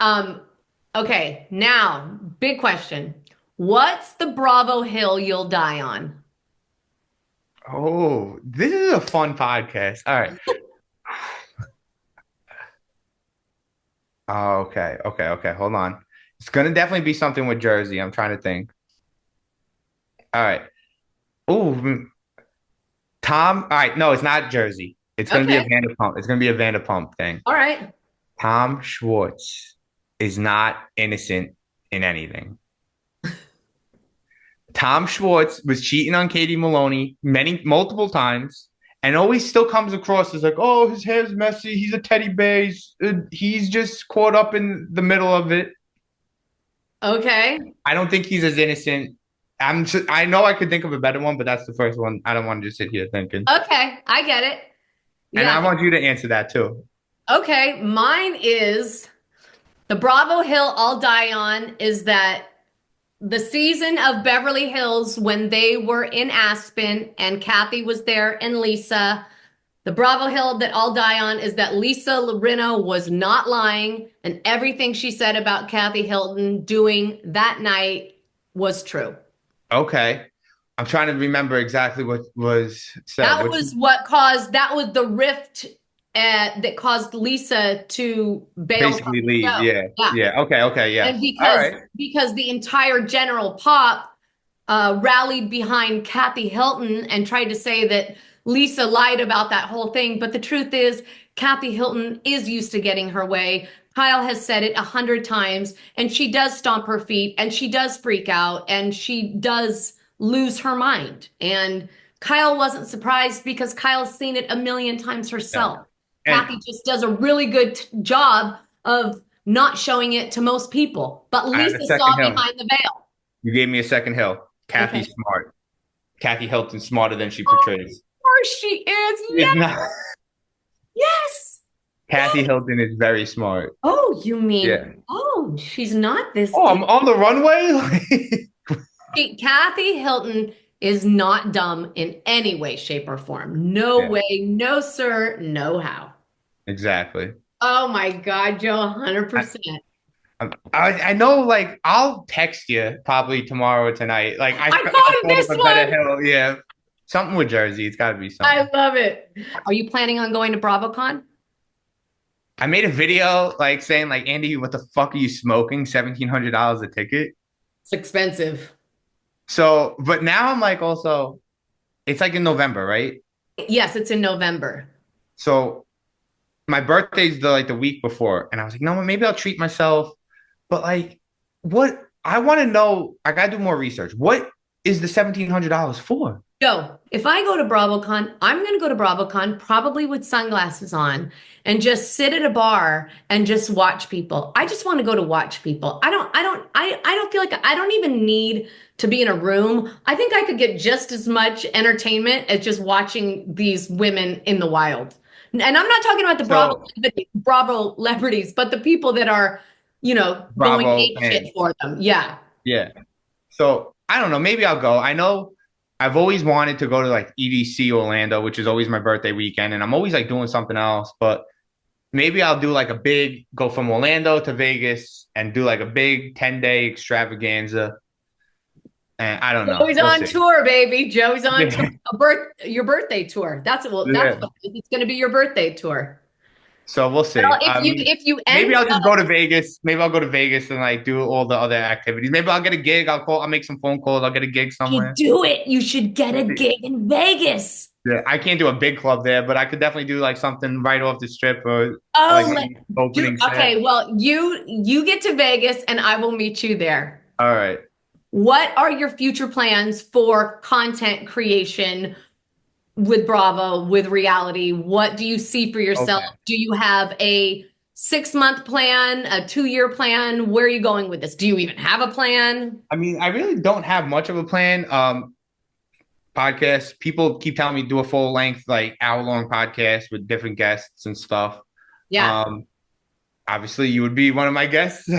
Okay, now, big question. What's the Bravo Hill you'll die on? Oh, this is a fun podcast. All right. Oh, okay. Okay. Okay. Hold on. It's gonna definitely be something with Jersey. I'm trying to think. All right. Oh, Tom. All right. No, it's not Jersey. It's gonna be a Okay. Vanderpump. It's gonna be a Vanderpump thing. All right. Tom Schwartz is not innocent in anything. Tom Schwartz was cheating on Katie Maloney multiple times, and always still comes across as like, oh, his hair's messy. He's a teddy bear. He's just caught up in the middle of it. Okay. I don't think he's as innocent. I know I could think of a better one, but that's the first one. I don't want to just sit here thinking. Okay. I get it. And Yeah. I want you to answer that too. Okay. Mine is the Bravo Hill I'll die on is that the season of Beverly Hills when they were in Aspen and Kathy was there and Lisa. The Bravo Hill that I'll die on is that Lisa Lorino was not lying, and everything she said about Kathy Hilton doing that night was true. Okay. I'm trying to remember exactly what was said. That was the rift that caused Lisa to bail from Basically the leave. show. Yeah. Yeah. Yeah. Okay. Okay. Yeah. And All right. because the entire general pop rallied behind Kathy Hilton and tried to say that Lisa lied about that whole thing. But the truth is, Kathy Hilton is used to getting her way. Kyle has said it 100 times, and she does stomp her feet, and she does freak out, and she does lose her mind. And Kyle wasn't surprised because Kyle's seen it a million times Yeah. herself. And Kathy just does a really good job of not showing it to most people. But I have a Lisa second saw hill. behind the veil. You gave me a second hill. Okay. Kathy's smart. Kathy Hilton's smarter than she Oh, portrays. of course she is. It's Yes. not. Yes. Kathy Hilton is very smart. Oh, you mean, Yeah. oh, she's not this. Oh, I'm on the runway? Kathy Hilton is not dumb in any way, shape, or form. No Yeah, way, no sir, no how. exactly. Oh my God, Joe, I, 100%. I know, like, I'll text you probably tomorrow or tonight. Like, I I thought of thought this of a better one. hill. Yeah. Something with Jersey. It's got to be I something. love it. Are you planning on going to BravoCon? I made a video, like, saying, like, Andy, what the fuck are you smoking? $1,700 a ticket. It's expensive. So, but now I'm like, also, it's like in November, right? Yes, it's in November. So my birthday's the week before, and I was like, no, maybe I'll treat myself. But like, what I want to know, I gotta do more research. What is the $1,700 for? Joe, if I go to BravoCon, I'm going to go to BravoCon probably with sunglasses on and just sit at a bar and just watch people. I just want to go to watch people. I don't feel like I don't even need to be in a room. I think I could get just as much entertainment as just watching these women in the wild. And I'm not talking about the So Bravo celebrities, but the people that are, going Bravo ape shit fans, for them. Yeah. yeah. So I don't know. Maybe I'll go. I know I've always wanted to go to like EDC Orlando, which is always my birthday weekend, and I'm always like doing something else. But maybe I'll do like a big go from Orlando to Vegas and do like a big 10-day extravaganza. And I don't know. Joey's We'll on see. tour, baby. Joey's on tour. Yeah. Your birthday tour. That's Yeah. what it is. It's going to be your birthday tour. So we'll see. Well, if you Maybe end I'll just up, go to Vegas. Maybe I'll go to Vegas and like do all the other activities. Maybe I'll get a gig. I'll make some phone calls. I'll get a gig you somewhere. do it. You should get a gig in Vegas. Yeah, I can't do a big club there, but I could definitely do like something right off the strip or like Oh, maybe opening okay. set. Well, you get to Vegas and I will meet you there. All right. What are your future plans for content creation with Bravo, with reality? What do you see for yourself? Okay. Do you have a 6-month plan, a 2-year plan? Where are you going with this? Do you even have a plan? I mean, I really don't have much of a plan. Podcast. People keep telling me do a full length, like hour-long podcast with different guests and stuff. Yeah. Obviously you would be one of my guests.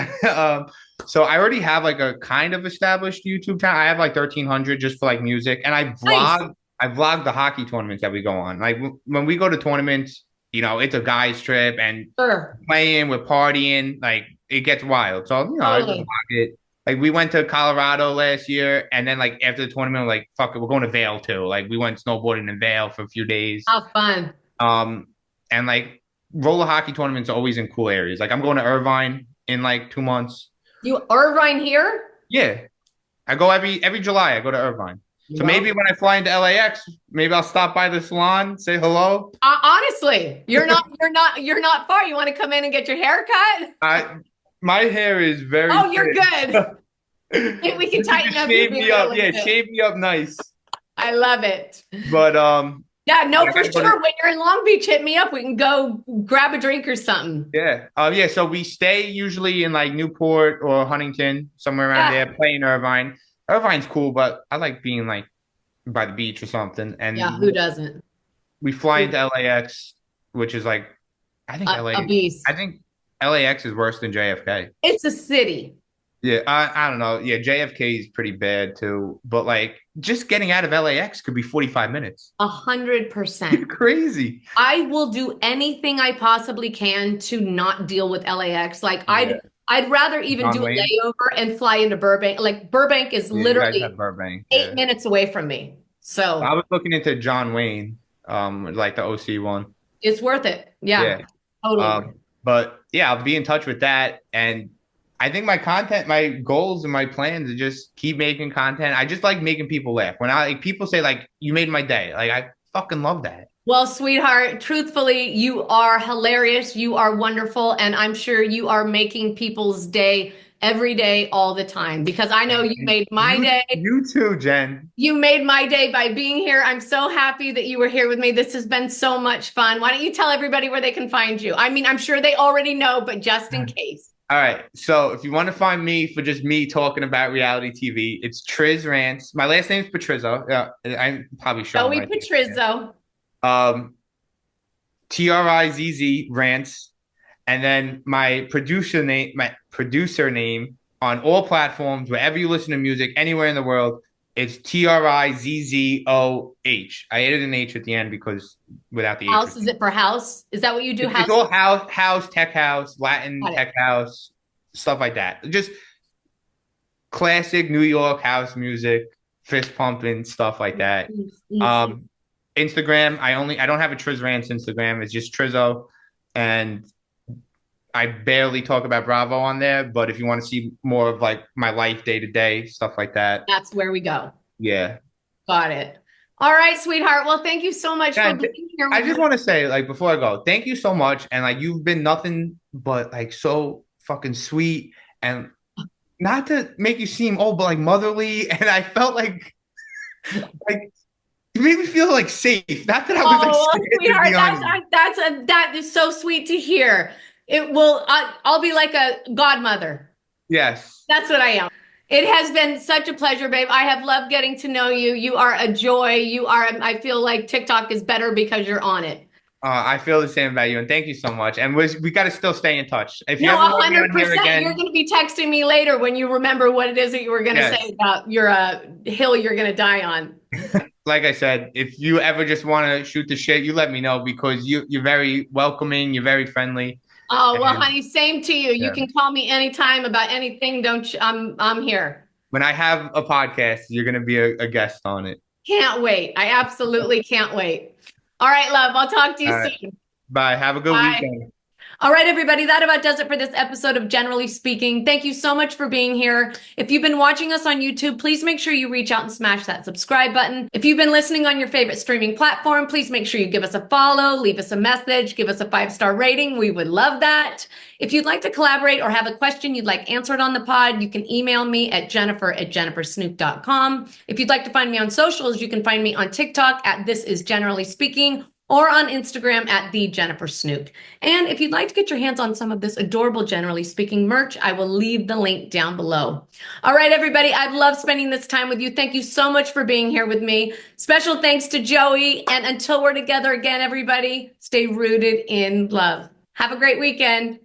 So I already have like a kind of established YouTube channel. I have like 1,300 just for like music, and Nice. I vlog the hockey tournaments that we go on. Like when we go to tournaments, it's a guy's trip and Sure. playing, we're partying, like it gets wild. So I just Totally. vlog it. Like we went to Colorado last year, and then like after the tournament, we're like fuck it, we're going to Vail too. Like we went snowboarding in Vail for a few days. How fun. Um, and like roller hockey tournaments are always in cool areas. Like I'm going to Irvine in like 2 months. You Irvine here? Yeah, I go every July. I go to Irvine. So Well, maybe when I fly into LAX, maybe I'll stop by the salon, say hello. honestly, you're not far. You want to come in and get your hair cut? I my hair is very Oh, you're thick. good. Maybe we can You tighten just up your shave beard me a up. little Yeah, bit. shave me up nice. I love it. But Yeah, no, I for gotta go sure. to, When you're in Long Beach, hit me up. We can go grab a drink or something. yeah. Yeah, so we stay usually in like Newport or Huntington, somewhere around Yeah. there, playing Irvine. Irvine's cool, but I like being like by the beach or something. Yeah, And who doesn't? we fly into LAX, which is like I think A beast. I think LAX is worse than JFK. It's a city. Yeah, I don't know. Yeah, JFK is pretty bad too. But like just getting out of LAX could be 45 minutes. 100%. Crazy. I will do anything I possibly can to not deal with LAX. Like Yeah. I'd rather even John do a Wayne. layover and fly into Burbank. Like Burbank is Yeah, you guys literally have Burbank. eight Yeah. minutes away from me. I So was looking into John Wayne, like the OC one. it's worth it. Yeah, Yeah. totally worth it. But yeah, I'll be in touch with that. And I think my content, my goals and my plans are just keep making content. I just like making people laugh. When I like people say like you made my day. Like I fucking love that. Well, sweetheart, truthfully, you are hilarious. You are wonderful. And I'm sure you are making people's day every day, all the time, because I know you And made my day. you too, Jen. You made my day by being here. I'm so happy that you were here with me. This has been so much fun. Why don't you tell everybody where they can find you? I mean, I'm sure they already know, but just in case. All right. So if you want to find me for just me talking about reality TV, it's Triz Rants. My last name is Patrizzo. I'm probably showing Joey my Patrizzo. um TRIZZ Rants. And then my producer name on all platforms, wherever you listen to music, anywhere in the world, it's TRIZZOH. I added an H at the end because without the H. House, is it for house? Is that what you do? It's all house, tech house, Latin tech house, stuff like that. Just classic New York house music, fist pumping, stuff like that. Instagram, I don't have a Triz Rants Instagram. It's just Trizzo. And I barely talk about Bravo on there, but if you want to see more of like my life day to day, stuff like that. That's where we go. Yeah. Got it. All right, sweetheart. Well, thank you so much for being here. I just want to say, like, before I go, thank you so much. And like you've been nothing but like so fucking sweet and not to make you seem old, but like motherly. And I felt like you made me feel like safe. Not that I was like scared sweetheart, to be on you. that is so sweet to hear. It will. I'll be like a godmother. Yes. That's what I am. It has been such a pleasure, babe. I have loved getting to know you. You are a joy. You are. I feel like TikTok is better because you're on it. I feel the same about you, and thank you so much. And we got to still stay in touch. If you No, ever want me on here 100%. again, You're going to be texting me later when you remember what it is that you were going to say about your hill you're going to die on. Like I said, if you ever just want to shoot the shit, you let me know because you're very welcoming. You're very friendly. Oh, well, honey, same to you. Yeah. You can call me anytime about anything. Don't you? I'm here. When I have a podcast, you're going to be a guest on it. Can't wait. I absolutely can't wait. All right, love. I'll talk to you soon. Bye. Have a good weekend. All right, everybody, that about does it for this episode of Generally Speaking. Thank you so much for being here. If you've been watching us on YouTube, please make sure you reach out and smash that subscribe button. If you've been listening on your favorite streaming platform, please make sure you give us a follow, leave us a message, give us a 5-star rating. We would love that. If you'd like to collaborate or have a question you'd like answered on the pod, you can email me at jennifer@jennifersnook.com. If you'd like to find me on socials, you can find me on TikTok at This Is Generally Speaking, or on Instagram at The Jennifer Snook. And if you'd like to get your hands on some of this adorable Generally Speaking merch, I will leave the link down below. All right, everybody, I've loved spending this time with you. Thank you so much for being here with me. Special thanks to Joey. And until we're together again, everybody, stay rooted in love. Have a great weekend.